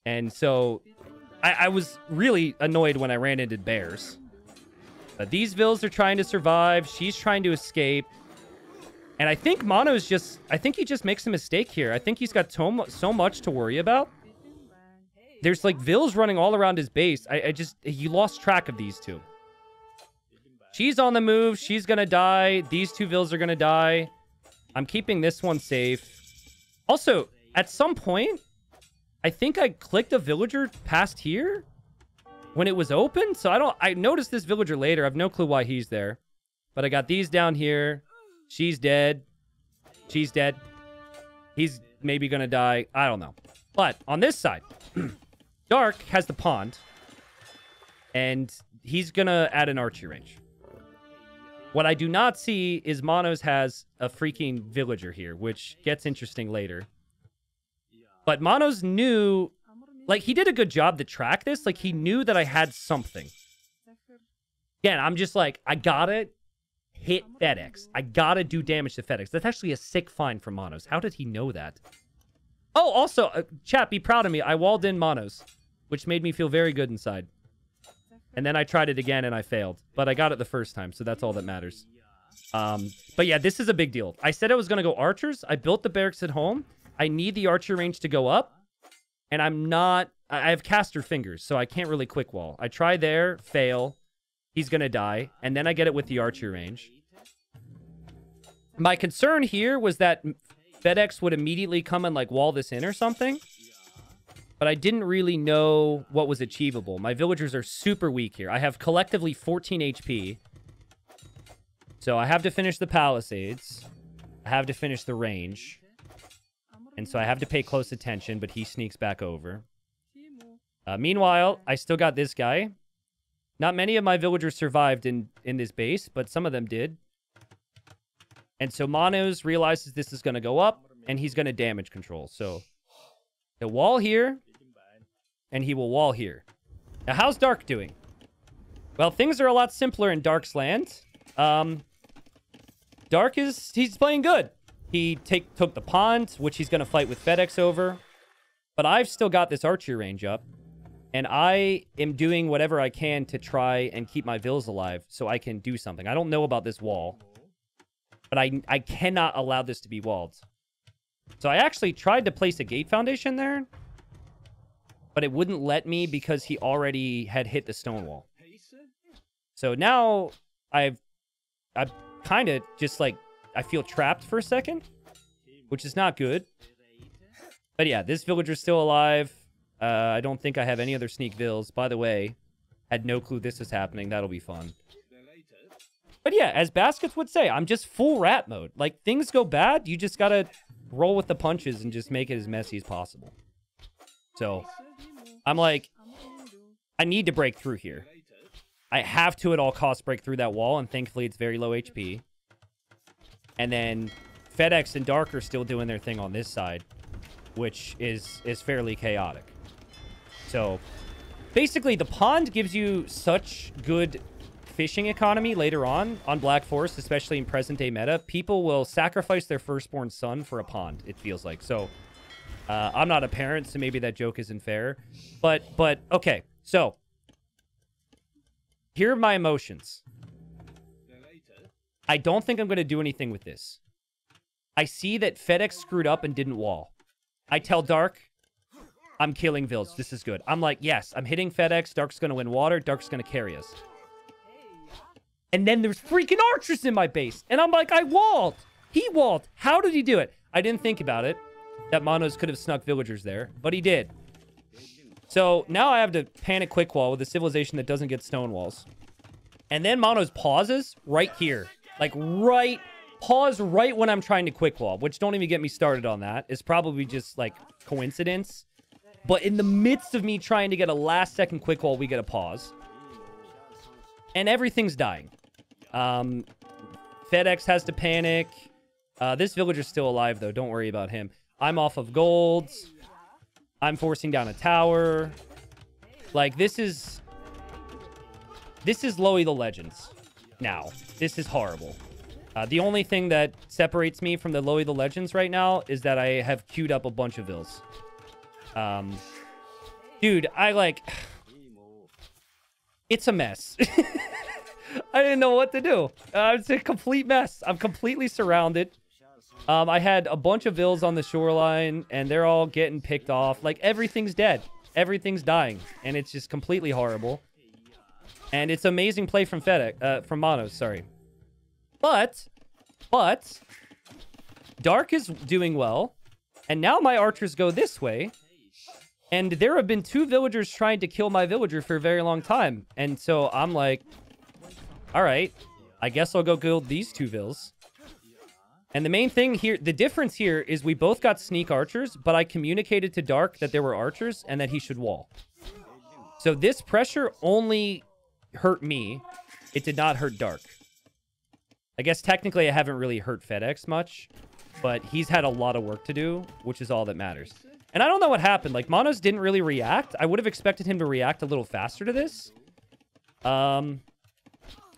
And so I was really annoyed when I ran into bears. But these vills are trying to survive. She's trying to escape. And I think Mono's just... I think he just makes a mistake here. I think he's got so much to worry about. There's, like, vills running all around his base. He lost track of these two. She's on the move. She's gonna die. These two vills are gonna die. I'm keeping this one safe. Also, at some point, I think I clicked a villager past here when it was open. So I noticed this villager later. I have no clue why he's there. But I got these down here. She's dead. She's dead. He's maybe going to die. I don't know. But on this side, Dark has the pond. And he's going to add an archery range. What I do not see is Monos has a freaking villager here, which gets interesting later. But Monos knew... Like, he did a good job to track this. Like, he knew that I had something. Again, I'm just like, I gotta hit FedEx. I gotta do damage to FedEx. That's actually a sick find from Monos. How did he know that? Oh, also, chat, be proud of me. I walled in Monos, which made me feel very good inside. And then I tried it again and I failed. But I got it the first time, so that's all that matters. But yeah, this is a big deal. I said I was going to go archers. I built the barracks at home. I need the archer range to go up. And I'm not... I have caster fingers, so I can't really quick wall. I try there, fail. He's going to die. And then I get it with the archer range. My concern here was that FedEx would immediately come and, like, wall this in or something. But I didn't really know what was achievable. My villagers are super weak here. I have collectively 14 HP. So I have to finish the palisades. I have to finish the range. And so I have to pay close attention, but he sneaks back over. Meanwhile, I still got this guy. Not many of my villagers survived in this base, but some of them did. And so Monos realizes this is going to go up, and he's going to damage control. So he'll wall here, and he will wall here. Now, how's Dark doing? Well, things are a lot simpler in Dark's land. Dark he's playing good. He took the pond, which he's going to fight with FedEx over. But I've still got this archery range up. And I am doing whatever I can to try and keep my vills alive so I can do something. I don't know about this wall. But I cannot allow this to be walled. So I actually tried to place a gate foundation there. But it wouldn't let me because he already had hit the stone wall. So now I've kind of just like... I feel trapped for a second, which is not good. But yeah, this villager's still alive. I don't think I have any other sneak vills. By the way, had no clue this was happening. That'll be fun. But yeah, as Baskets would say, I'm just full rat mode. Like, things go bad, you just gotta roll with the punches and just make it as messy as possible. So, I'm like, I need to break through here. I have to at all costs break through that wall, and thankfully it's very low HP. And then FedEx and Dark are still doing their thing on this side, which is fairly chaotic. So, basically, the pond gives you such good fishing economy later on Black Forest, especially in present-day meta. People will sacrifice their firstborn son for a pond, it feels like. So, I'm not a parent, so maybe that joke isn't fair. But okay. So, here are my emotions. I don't think I'm going to do anything with this. I see that FedEx screwed up and didn't wall. I tell Dark, I'm killing vills. This is good. I'm like, yes, I'm hitting FedEx. Dark's going to win water. Dark's going to carry us. And then there's freaking archers in my base. And I'm like, I walled. He walled. How did he do it? I didn't think about it. That Monos could have snuck villagers there. But he did. So now I have to panic quick wall with a civilization that doesn't get stone walls. And then Monos pauses right here. Like, pause right when I'm trying to quick wall, which don't even get me started on that. It's probably just, like, coincidence. But in the midst of me trying to get a last-second quick wall, we get a pause. And everything's dying. FedEx has to panic. This villager's still alive, though. Don't worry about him. I'm off of gold. I'm forcing down a tower. Like, this is Loey the Legends now. This is horrible. The only thing that separates me from the Loey the Legends right now is that I have queued up a bunch of vills. Dude, it's a mess. I didn't know what to do. It's a complete mess. I'm completely surrounded. I had a bunch of vills on the shoreline, and they're all getting picked off. Like, everything's dead. Everything's dying, and it's just completely horrible. And it's amazing play from from Monos, sorry. But, Dark is doing well, and now my archers go this way, and there have been 2 villagers trying to kill my villager for a very long time. And so I'm like, all right, I guess I'll go guild these 2 vills. And the main thing here, the difference here is we both got sneak archers, but I communicated to Dark that there were archers and that he should wall. So this pressure only hurt me. It did not hurt Dark. I guess technically I haven't really hurt FedEx much, but he's had a lot of work to do, which is all that matters. And I don't know what happened. Like, Monos didn't really react. I would have expected him to react a little faster to this. I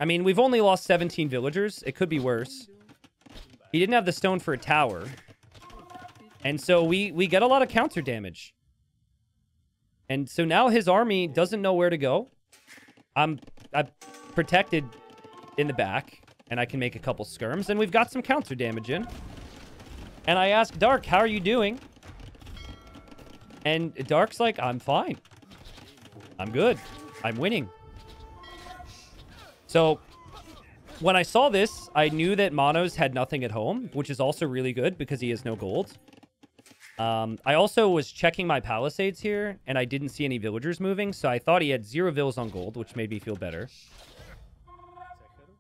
mean, we've only lost 17 villagers. It could be worse. He didn't have the stone for a tower. And so we get a lot of counter damage. And so now his army doesn't know where to go. I'm protected in the back, and I can make a couple skirms, and we've got some counter damage in. And I ask Dark, how are you doing? And Dark's like, I'm fine. I'm good. I'm winning. So when I saw this, I knew that Monos had nothing at home, which is also really good because he has no gold. I also was checking my palisades here, and I didn't see any villagers moving, so I thought he had 0 vills on gold, which made me feel better.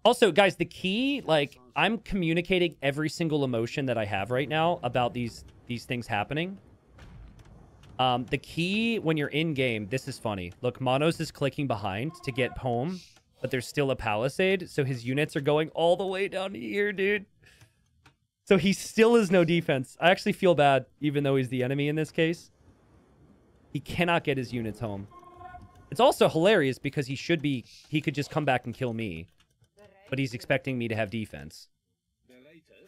Also, guys, the key, like, I'm communicating every single emotion that I have right now about these things happening. The key when you're in-game, this is funny. Look, Monos is clicking behind to get home, but there's still a palisade, so his units are going all the way down here, dude. So he still has no defense. I actually feel bad, even though he's the enemy in this case. He cannot get his units home. It's also hilarious because he could just come back and kill me. But he's expecting me to have defense.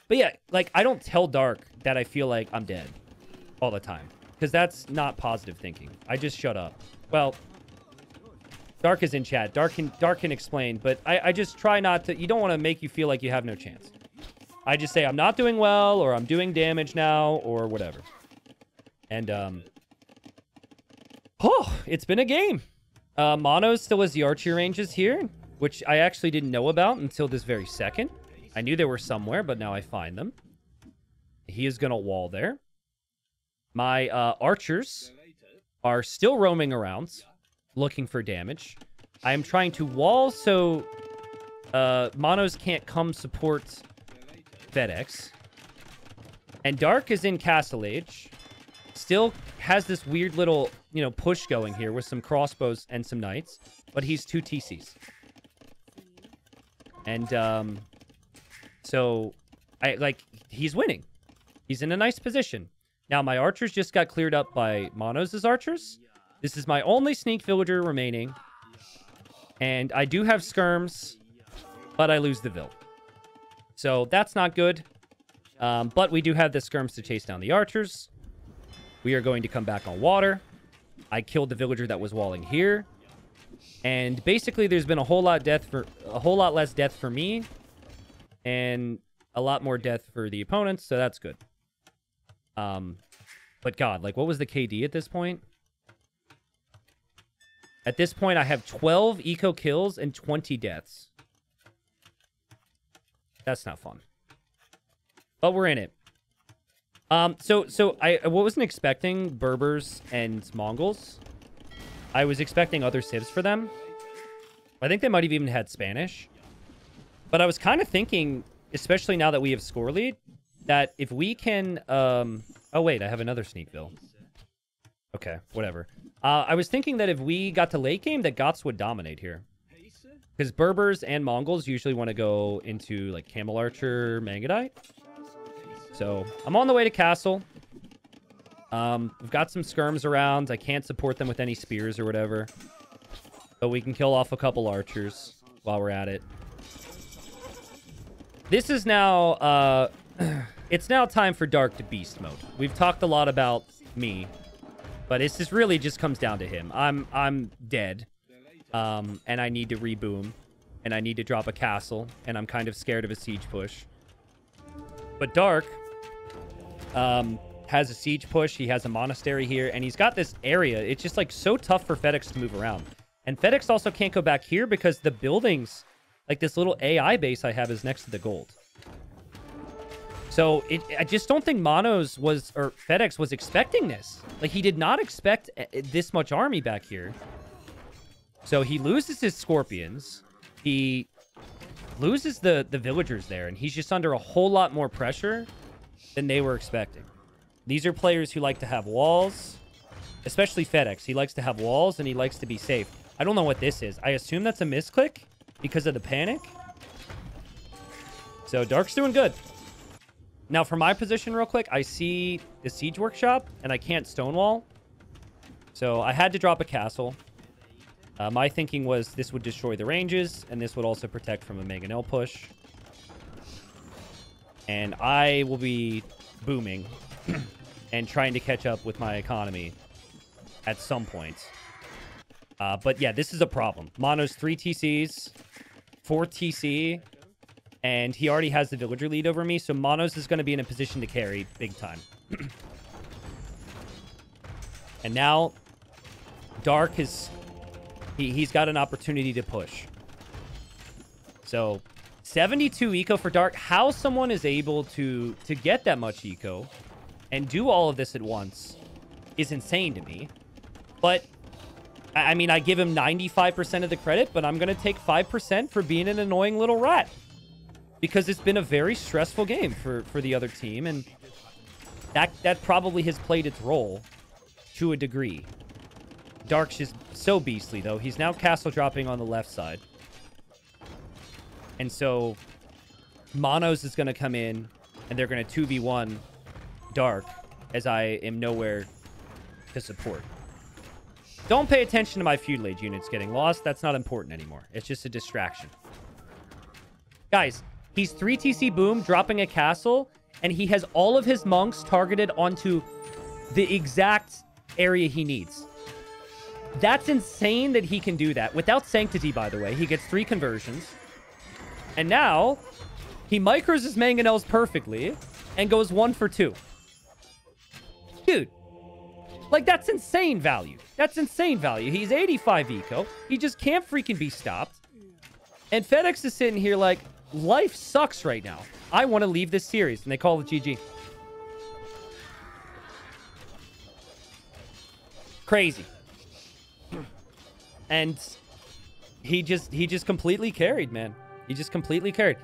But yeah, like, I don't tell Dark that I feel like I'm dead all the time. Because that's not positive thinking. I just shut up. Well, Dark is in chat. Dark can explain, but I just try not to... You don't want to make you feel like you have no chance. I just say I'm not doing well, or I'm doing damage now, or whatever. And, oh, it's been a game. Mono still has the archery ranges here, which I actually didn't know about until this very second. I knew they were somewhere, but now I find them. He is going to wall there. My archers are still roaming around, looking for damage. I am trying to wall so Monos can't come support FedEx. And Dark is in Castle Age. Still has this weird little, push going here with some crossbows and some knights. But he's 2 TCs. And, so, he's winning. He's in a nice position. Now, my archers just got cleared up by Monos' archers. This is my only sneak villager remaining. And I do have skirms, but I lose the vill. So that's not good. But we do have the skirms to chase down the archers. We are going to come back on water. I killed the villager that was walling here. And basically there's been a whole lot less death for me. And a lot more death for the opponents, so that's good. But God, what was the KD at this point? At this point, I have 12 eco kills and 20 deaths. That's not fun. But we're in it. So I wasn't expecting Berbers and Mongols. I was expecting other civs for them. I think they might have even had Spanish. But I was kind of thinking, especially now that we have score lead, that if we can... Oh, wait, I have another sneakville. Okay, whatever. I was thinking that if we got to late game, that Goths would dominate here. Because Berbers and Mongols usually want to go into, Camel Archer, Mangudite. So I'm on the way to castle. We've got some skirms around. I can't support them with any spears or whatever. But we can kill off a couple archers while we're at it. This is now, it's now time for Dark to Beast mode. We've talked a lot about me, but this just really just comes down to him. I'm dead, and I need to reboom, and I need to drop a castle, and I'm kind of scared of a siege push. But Dark, has a siege push. He has a monastery here, and he's got this area. It's just like so tough for FedEx to move around. And FedEx also can't go back here because the buildings, like this little AI base I have, is next to the gold. So I just don't think Monos was, or FedEx was expecting this. Like, he did not expect this much army back here. So he loses his scorpions. He loses the villagers there, and he's just under a whole lot more pressure than they were expecting. These are players who like to have walls, especially FedEx. He likes to have walls, and he likes to be safe. I don't know what this is. I assume that's a misclick because of the panic. So Dark's doing good. Now, for my position real quick, I see the siege workshop, and I can't stonewall. So I had to drop a castle. My thinking was this would destroy the ranges, and this would also protect from a Mangonel push. And I will be booming and trying to catch up with my economy at some point. But yeah, this is a problem. Mono's 3 TCs, 4 TC, and he already has the villager lead over me, so Monos is going to be in a position to carry big time. And now, Dark is... He's got an opportunity to push. So, 72 eco for Dark. How someone is able to get that much eco and do all of this at once is insane to me. But, I mean, I give him 95% of the credit, but I'm going to take 5% for being an annoying little rat. Because it's been a very stressful game for the other team, and that probably has played its role to a degree. Dark's just so beastly, though. He's now castle dropping on the left side. And so, Monos is going to come in, and they're going to 2v1 Dark, as I am nowhere to support. Don't pay attention to my feud lage units getting lost. That's not important anymore. It's just a distraction. Guys, he's 3 TC boom, dropping a castle, and he has all of his monks targeted onto the exact area he needs. That's insane that he can do that. Without Sanctity, by the way. He gets 3 conversions. And now, he micros his Mangonels perfectly and goes 1 for 2. Dude. Like, that's insane value. That's insane value. He's 85 eco. He just can't freaking be stopped. And FedEx is sitting here like, life sucks right now. I want to leave this series. And they call it GG. Crazy. And he just completely carried, man. He just completely carried.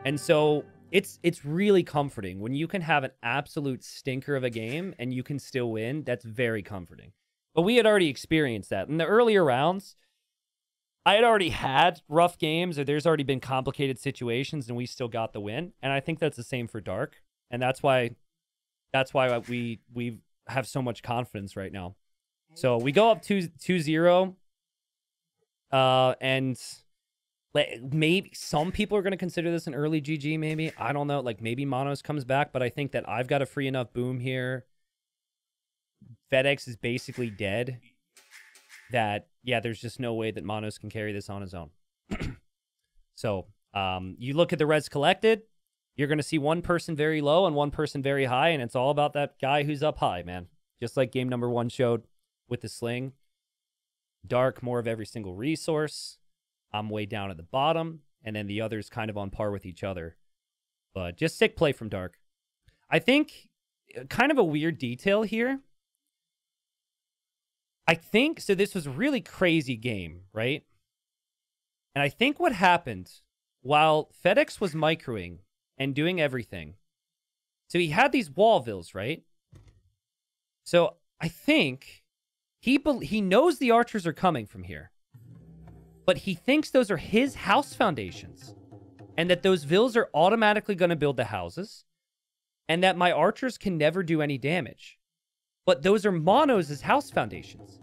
And so it's really comforting when you can have an absolute stinker of a game and you can still win. That's very comforting. But we had already experienced that. In the earlier rounds, I had already had rough games, or there's already been complicated situations, and we still got the win. And I think that's the same for Dark. And that's why we have so much confidence right now. So we go up 2-0. And maybe some people are going to consider this an early GG, maybe. I don't know. Like, maybe Monos comes back, but I think that I've got a free enough boom here. FedEx is basically dead. That, yeah, there's just no way that Monos can carry this on his own. So, you look at the res collected, you're going to see one person very low and one person very high, and it's all about that guy who's up high, man. Just like game number 1 showed with the sling. Dark, more of every single resource. I'm way down at the bottom, and then the others kind of on par with each other. But just sick play from Dark. I think kind of a weird detail here. I think, so this was a really crazy game, right? And I think what happened while FedEx was microing and doing everything, so he had these wallvilles, right? So I think he knows the archers are coming from here, but he thinks those are his house foundations and that those vills are automatically going to build the houses. and that my archers can never do any damage. But those are monos as house foundations.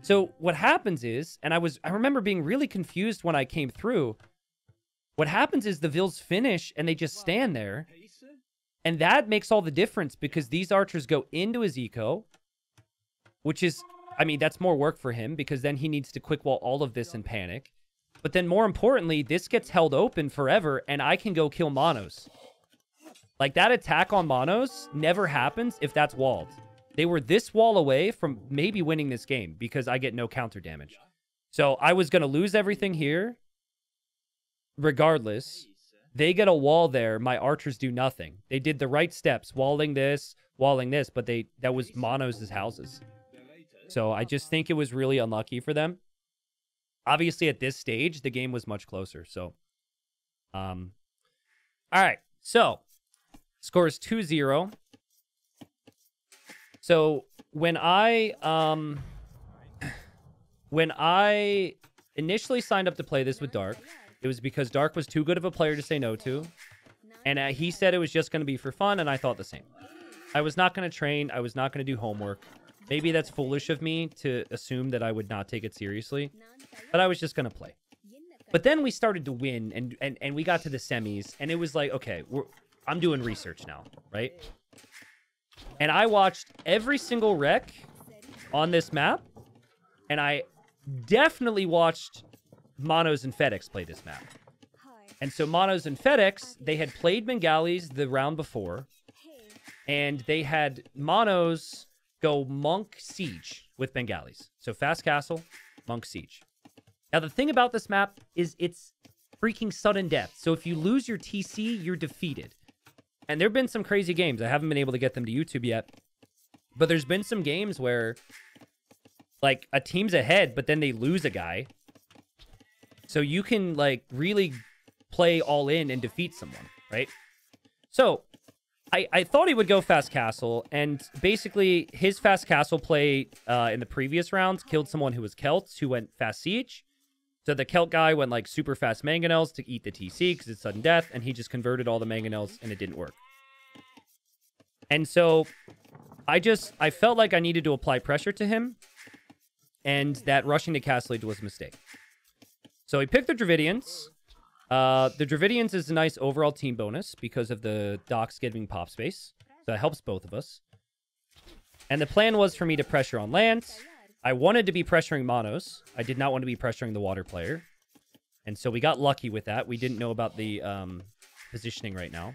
So what happens is, and I remember being really confused when I came through. What happens is the vills finish and they just stand there. And that makes all the difference because these archers go into his eco, which is, I mean, that's more work for him because then he needs to quick wall all of this and panic. But then more importantly, this gets held open forever and I can go kill monos. Like that attack on monos never happens if that's walled. They were this wall away from maybe winning this game because I get no counter damage. So I was going to lose everything here. Regardless, they get a wall there. My archers do nothing. They did the right steps, walling this, but that was monos' houses. So I just think it was really unlucky for them. Obviously, at this stage, the game was much closer. So, all right. So, score is 2-0. So when I initially signed up to play this with Dark, it was because Dark was too good of a player to say no to. And he said it was just going to be for fun, and I thought the same. I was not going to train. I was not going to do homework. Maybe that's foolish of me to assume that I would not take it seriously. But I was just going to play. But then we started to win, and we got to the semis, and it was like, okay, I'm doing research now, right? And I watched every single rec on this map, and I definitely watched Monos and FedEx play this map. And so Monos and FedEx, they had played Bengalis the round before, and they had Monos go Monk Siege with Bengalis. So Fast Castle, Monk Siege. Now, the thing about this map is it's freaking sudden death. So if you lose your TC, you're defeated. And there have been some crazy games. I haven't been able to get them to YouTube yet. But there's been some games where, like, a team's ahead, but then they lose a guy. So you can, like, really play all in and defeat someone, right? So I thought he would go Fast Castle, and basically his Fast Castle play in the previous rounds killed someone who was Celts, who went Fast Siege. So the Celt guy went, like, super fast mangonels to eat the TC because it's sudden death, and he just converted all the mangonels, and it didn't work. And so I felt like I needed to apply pressure to him, and that rushing to Castle Age was a mistake. So he picked the Dravidians. The Dravidians is a nice overall team bonus because of the docks giving pop space. So that helps both of us. And the plan was for me to pressure on land. I wanted to be pressuring monos. I did not want to be pressuring the water player. And so we got lucky with that. We didn't know about the positioning right now.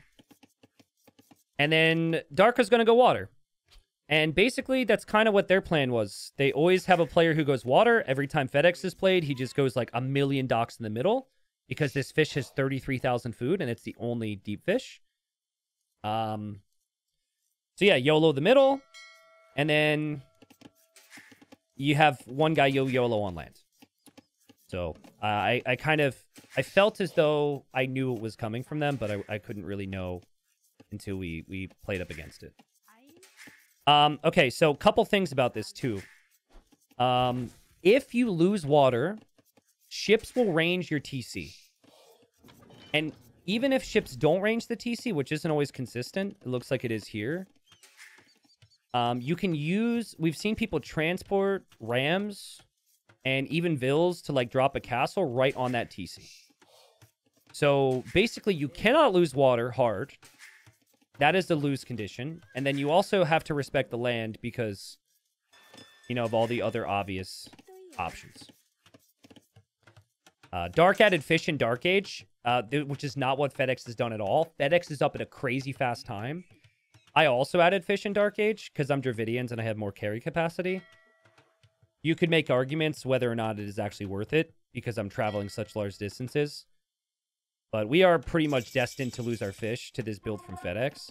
And then Dark was going to go water. And basically, that's kind of what their plan was. They always have a player who goes water. Every time FedEx is played, he just goes like a million docks in the middle. Because this fish has 33,000 food, and it's the only deep fish. So yeah, YOLO the middle. And then you have one guy YOLO on land. So I felt as though I knew it was coming from them, but I couldn't really know until we played up against it. Okay, so a couple things about this too. If you lose water, ships will range your TC. And even if ships don't range the TC, which isn't always consistent, it looks like it is here. You can use... We've seen people transport rams and even vills to, like, drop a castle right on that TC. So, basically, you cannot lose water hard. That is the lose condition. And then you also have to respect the land because, you know, of all the other obvious options. Dark added fish in Dark Age, which is not what FedEx has done at all. FedEx is up at a crazy fast time. I also added fish in Dark Age because I'm Dravidians and I have more carry capacity. You could make arguments whether or not it is actually worth it because I'm traveling such large distances. But we are pretty much destined to lose our fish to this build from FedEx.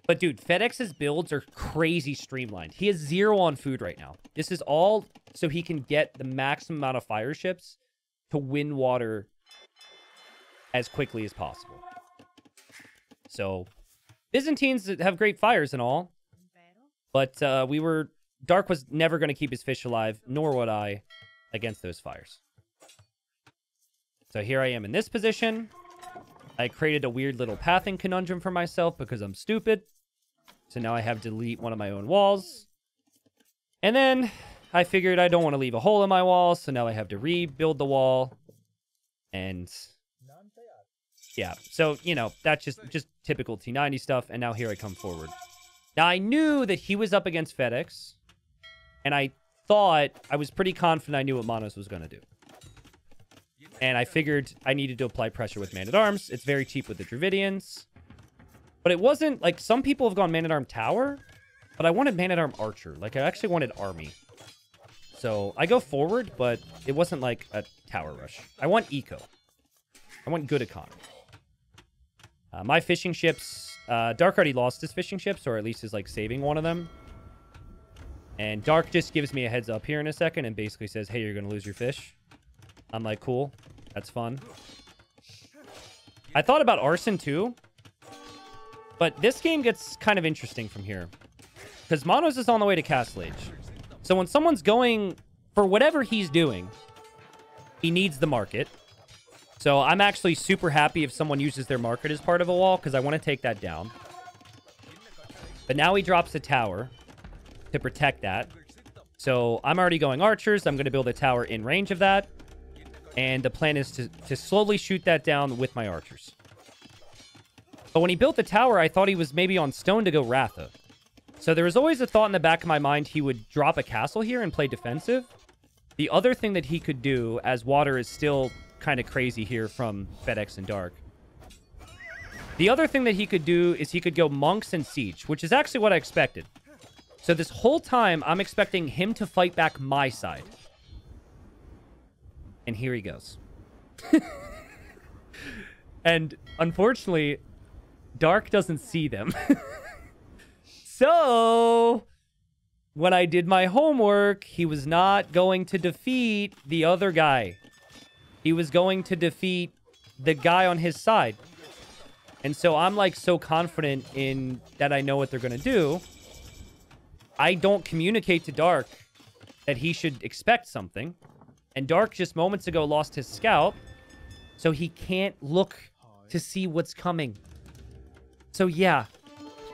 But dude, FedEx's builds are crazy streamlined. He has 0 on food right now. This is all so he can get the maximum amount of fire ships to win water as quickly as possible. So, Byzantines have great fires and all. But Dark was never going to keep his fish alive, nor would I, against those fires. So here I am in this position. I created a weird little pathing conundrum for myself because I'm stupid. So now I have to delete one of my own walls. And then I figured I don't want to leave a hole in my wall, so now I have to rebuild the wall. And yeah, so, you know, that's just typical T90 stuff. And now here I come forward. Now, I knew that he was up against FedEx. And I was pretty confident I knew what Manos was going to do. And I figured I needed to apply pressure with Man-at-Arms. It's very cheap with the Dravidians. But it wasn't, like, some people have gone Man-at-Arm Tower. But I wanted Man-at-Arm Archer. Like, I actually wanted Army. So, I go forward, but it wasn't, like, a Tower Rush. I want Eco. I want good economy. My fishing ships... Dark already lost his fishing ships, or at least is, like, saving one of them. And Dark just gives me a heads up here in a second and basically says, hey, you're going to lose your fish. I'm like, cool. That's fun. I thought about Arson, too. But this game gets kind of interesting from here. Because Manos is on the way to Castle Age. So when someone's going for whatever he's doing, he needs the market. So I'm actually super happy if someone uses their market as part of a wall, because I want to take that down. But now he drops a tower to protect that. So I'm already going archers. I'm going to build a tower in range of that. And the plan is to slowly shoot that down with my archers. But when he built the tower, I thought he was maybe on stone to go Ratha. So there was always a thought in the back of my mind he would drop a castle here and play defensive. The other thing that he could do, as water is still kind of crazy here from FedEx and Dark. The other thing that he could do is he could go monks and siege, which is actually what I expected. So this whole time, I'm expecting him to fight back my side. And here he goes. And unfortunately, Dark doesn't see them. So, when I did my homework, he was not going to defeat the other guy. He was going to defeat the guy on his side. And so I'm like so confident in that I know what they're going to do. I don't communicate to Dark that he should expect something. And Dark just moments ago lost his scout. So he can't look to see what's coming. So yeah,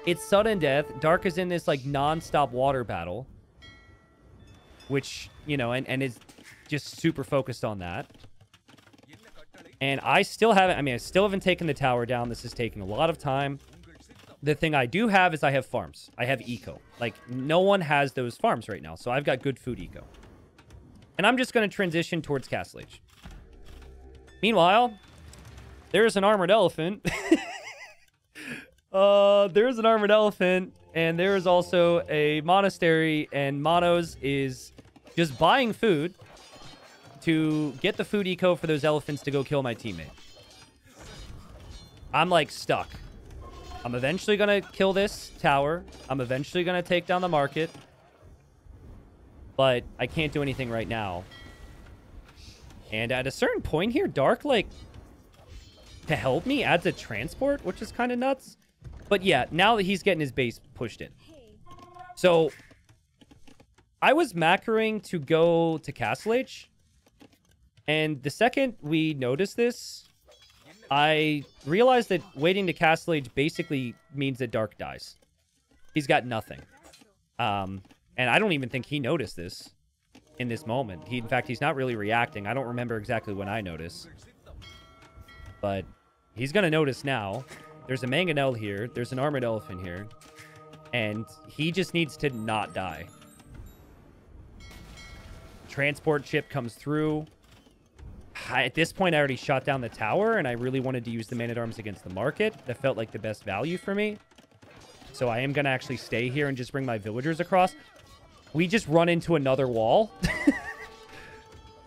it's sudden death. Dark is in this like non-stop water battle. Which, you know, and is just super focused on that. And I still haven't taken the tower down. This is taking a lot of time. The thing I do have is I have farms. I have eco. Like, no one has those farms right now. So I've got good food eco. And I'm just going to transition towards Castle Age. Meanwhile, there's an armored elephant. There's an armored elephant. And there is also a monastery. And Manos is just buying food to get the food eco for those elephants to go kill my teammate. I'm like stuck. I'm eventually going to kill this tower. I'm eventually going to take down the market. But I can't do anything right now. And at a certain point here, Dark, like, to help me, adds a transport, which is kind of nuts. But yeah, now that he's getting his base pushed in. So, I was macroing to go to Castle Age. And the second we noticed this, I realized that waiting to Castle Age basically means that Dark dies. He's got nothing. And I don't even think he noticed this in this moment. In fact, he's not really reacting. I don't remember exactly when I noticed. But he's going to notice now. There's a mangonel here. There's an armored elephant here. And he just needs to not die. Transport ship comes through. At this point, I already shot down the tower, and I really wanted to use the man-at-arms against the market. That felt like the best value for me. So I am going to actually stay here and just bring my villagers across. We just run into another wall.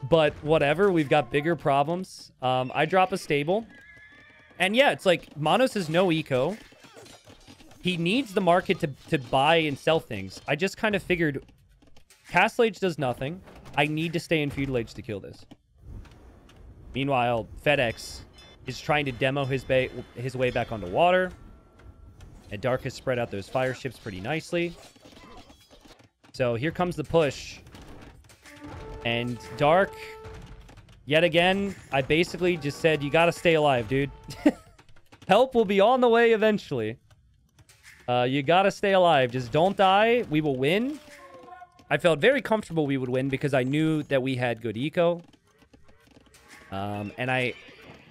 But whatever, we've got bigger problems. I drop a stable. And yeah, it's like, Manos has no eco. He needs the market to buy and sell things. I just kind of figured, Castle Age does nothing. I need to stay in Feudal Age to kill this. Meanwhile, FedEx is trying to demo his way back onto water. And Dark has spread out those fire ships pretty nicely. So here comes the push. And Dark, yet again, I basically just said, you got to stay alive, dude. Help will be on the way eventually. You gotta stay alive. Just don't die. We will win. I felt very comfortable we would win because I knew that we had good eco.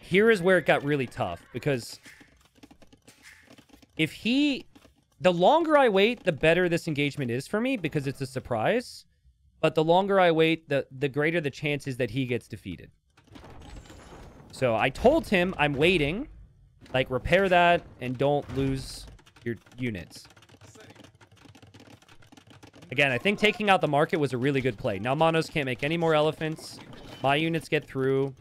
Here is where it got really tough because the longer I wait, the better this engagement is for me because it's a surprise. But the longer I wait, the greater the chances that he gets defeated. So I told him I'm waiting. Like, repair that and don't lose your units. Again, I think taking out the market was a really good play. Now Monos can't make any more elephants. My units get through.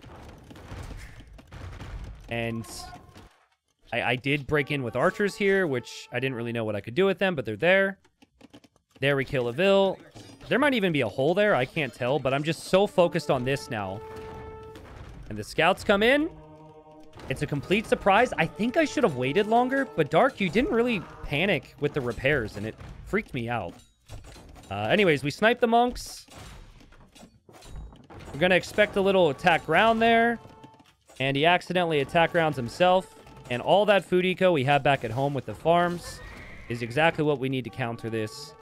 And I did break in with archers here, which I didn't really know what I could do with them, but they're there. There we kill a Vil. There might even be a hole there. I can't tell, but I'm just so focused on this now. And the scouts come in. It's a complete surprise. I think I should have waited longer, but Dark, you didn't really panic with the repairs, and it freaked me out. Anyways, we snipe the monks. We're going to expect a little attack ground there. And he accidentally attack rounds himself. And all that food eco we have back at home with the farms is exactly what we need to counter this.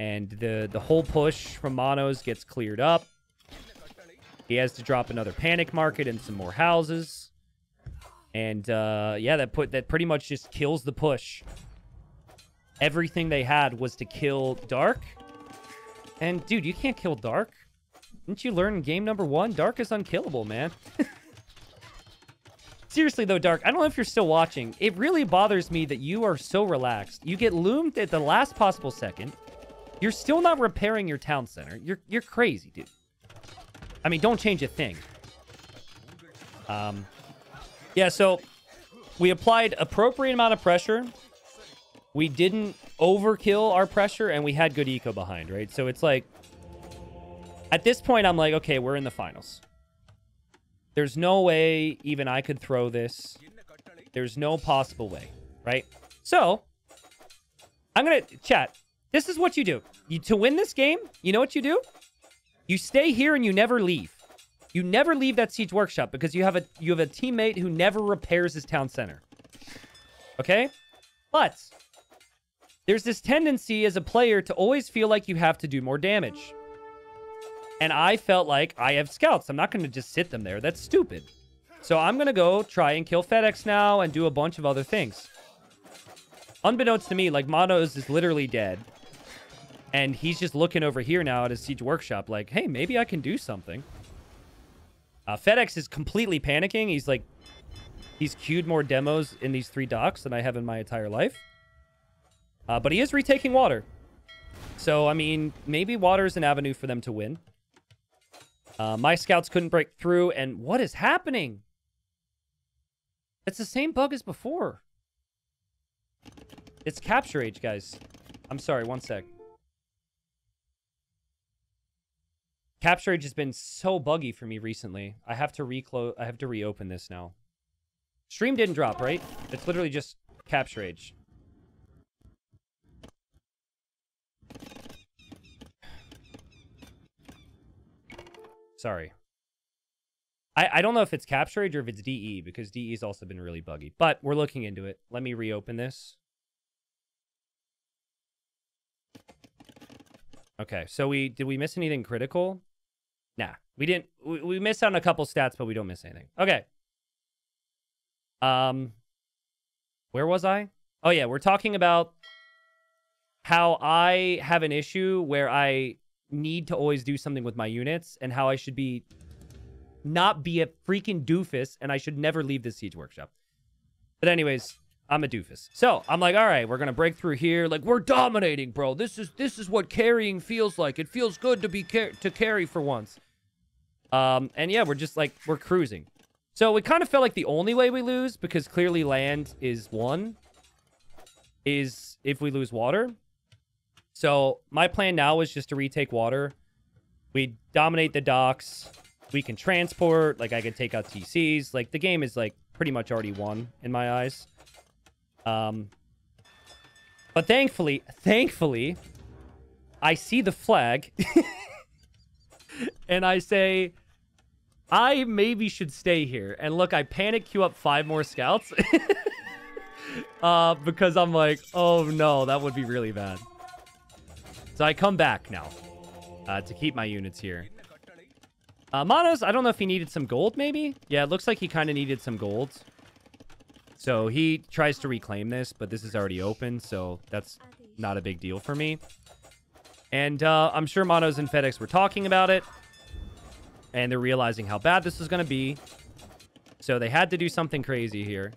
And the whole push from Monos gets cleared up. He has to drop another panic market and some more houses. And yeah, that pretty much just kills the push. Everything they had was to kill Dark. And dude, you can't kill Dark. Didn't you learn in game number 1? Dark is unkillable, man. Seriously though, Dark, I don't know if you're still watching. It really bothers me that you are so relaxed. You get loomed at the last possible second. You're still not repairing your town center. You're crazy, dude. I mean, don't change a thing. Yeah, so we applied appropriate amount of pressure. We didn't overkill our pressure, and we had good eco behind, right? So it's like, at this point, I'm like, okay, we're in the finals. There's no way even I could throw this. There's no possible way, right? So, I'm going to, chat, this is what you do. To win this game, you know what you do? You stay here and you never leave. You never leave that siege workshop because you have a teammate who never repairs his town center. Okay? But there's this tendency as a player to always feel like you have to do more damage. And I felt like I have scouts. I'm not going to just sit them there. That's stupid. So I'm going to go try and kill FedEx now and do a bunch of other things. Unbeknownst to me, like, Monos is literally dead. And he's just looking over here now at his siege workshop like, hey, maybe I can do something. FedEx is completely panicking. He's like, he's queued more demos in these 3 docks than I have in my entire life. But he is retaking water. So, I mean, maybe water is an avenue for them to win. My scouts couldn't break through. And what is happening? It's the same bug as before. It's capture age, guys. I'm sorry, one sec. Capture age has been so buggy for me recently. I have to reopen this now. Stream didn't drop, right? It's literally just capture age. Sorry. I don't know if it's capture age or if it's DE, because DE's also been really buggy. But we're looking into it. Let me reopen this. Okay, so did we miss anything critical? Nah, we didn't. We missed out on a couple stats, but we don't miss anything. Okay. Where was I? Oh yeah, we're talking about how I have an issue where I need to always do something with my units and how I should not be a freaking doofus and I should never leave this siege workshop. But anyways, I'm a doofus. So I'm like, all right, we're going to break through here. Like, we're dominating, bro. This is what carrying feels like. It feels good to carry for once. And yeah, we're just like, we're cruising. So it kind of felt like the only way we lose, because clearly land is one, is if we lose water. So my plan now is just to retake water. We dominate the docks. We can transport. Like, I could take out TCs. Like, the game is, like, pretty much already won in my eyes. But thankfully, I see the flag. And I say, I maybe should stay here. And look, I panic queue up 5 more scouts. Because I'm like, oh no, that would be really bad. So I come back now to keep my units here. Manos, I don't know if he needed some gold, maybe? Yeah, it looks like he kind of needed some gold. So he tries to reclaim this, but this is already open, so that's not a big deal for me. And I'm sure Manos and FedEx were talking about it. And they're realizing how bad this is going to be. So they had to do something crazy here.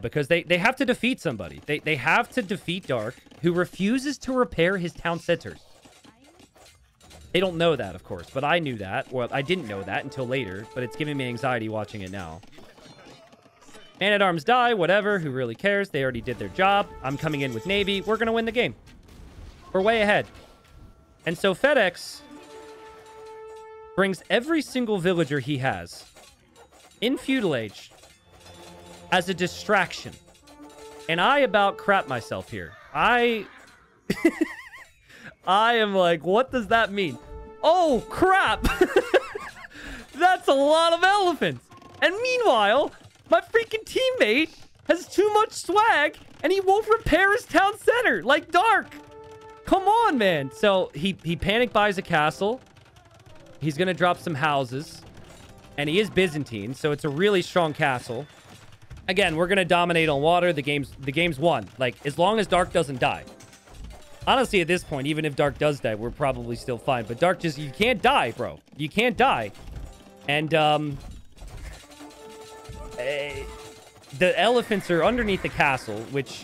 Because they have to defeat somebody. They have to defeat Dark, who refuses to repair his town centers. They don't know that, of course, but I knew that. Well, I didn't know that until later, but it's giving me anxiety watching it now. Man-at-Arms die, whatever, who really cares? They already did their job. I'm coming in with Navy. We're going to win the game. We're way ahead. And so FedEx brings every single villager he has in Feudal Age as a distraction. And I about crap myself here. I am like, what does that mean? Oh, crap! That's a lot of elephants! And meanwhile, my freaking teammate has too much swag, and he won't repair his town center, like Dark! Come on, man! So, he panic buys a castle. He's gonna drop some houses. And he is Byzantine, so it's a really strong castle. Again, we're gonna dominate on water. The game's won. Like, as long as Dark doesn't die. Honestly, at this point, even if Dark does die, we're probably still fine. But Dark just... You can't die, bro. You can't die. And, the elephants are underneath the castle, which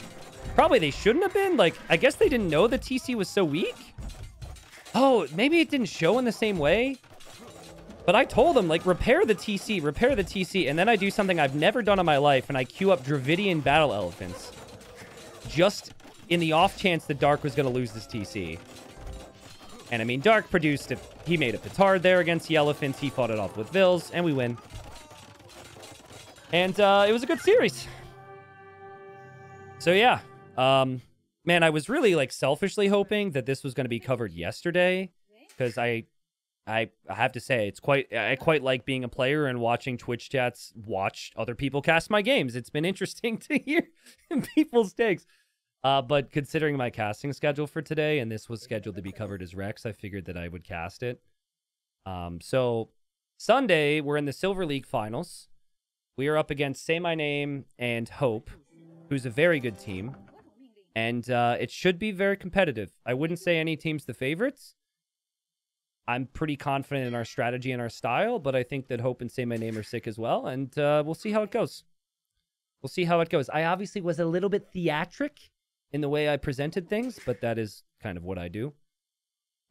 probably they shouldn't have been. Like, I guess they didn't know the TC was so weak. Oh, maybe it didn't show in the same way. But I told them, like, repair the TC. And then I do something I've never done in my life, and I queue up Dravidian battle elephants. Just in the off chance that Dark was going to lose this TC. And, I mean, Dark produced a... He made a petard there against the elephants. He fought it off with Vils, and we win. And it was a good series. So, yeah. Man, I was really, like, selfishly hoping that this was going to be covered yesterday. Because I have to say, I quite like being a player and watching Twitch chats watch other people cast my games. It's been interesting to hear people's takes. But considering my casting schedule for today, and this was scheduled to be covered as Rex, I figured that I would cast it. So Sunday, we're in the Silver League Finals. We are up against Say My Name and Hope, who's a very good team. And it should be very competitive. I wouldn't say any team's the favorites. I'm pretty confident in our strategy and our style, but I think that Hope and Say My Name are sick as well. And we'll see how it goes. We'll see how it goes. I obviously was a little bit theatric in the way I presented things, but that is kind of what I do.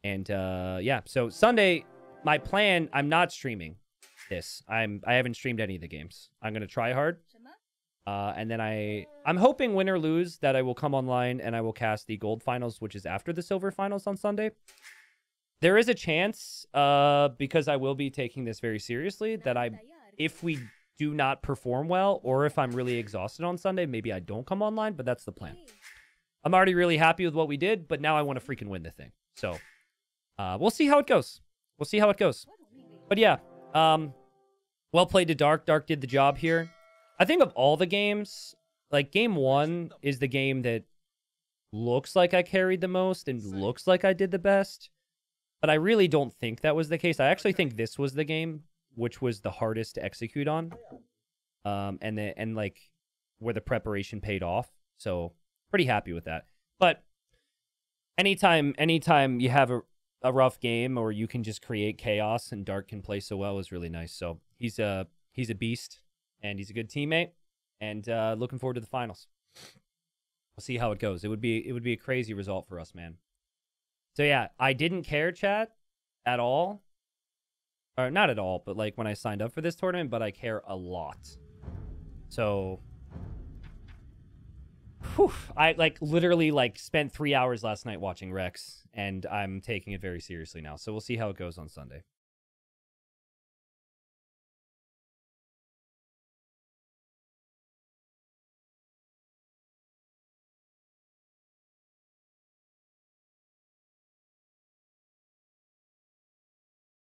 And yeah, so Sunday, my plan, I'm not streaming this. I haven't streamed any of the games. I'm going to try hard. And then I'm hoping win or lose that I will come online and I will cast the gold finals, which is after the silver finals on Sunday. There is a chance, because I will be taking this very seriously, that if we do not perform well, or if I'm really exhausted on Sunday, maybe I don't come online, but that's the plan. I'm already really happy with what we did, but now I want to freaking win the thing. So, we'll see how it goes. We'll see how it goes. But yeah, well played to Dark. Dark did the job here. I think of all the games, like, game 1 is the game that looks like I carried the most and looks like I did the best. But I really don't think that was the case. I actually think this was the game which was the hardest to execute on. And like, where the preparation paid off. So, pretty happy with that. But anytime you have a rough game, or you can just create chaos and Dark can play so well, is really nice. So, he's a beast. And he's a good teammate, and looking forward to the finals. We'll see how it goes. It would be a crazy result for us, man. So yeah, I didn't care, chat, at all. Or not at all, but like when I signed up for this tournament, but I care a lot. So, whew, I like literally like spent 3 hours last night watching Rex, and I'm taking it very seriously now. So we'll see how it goes on Sunday.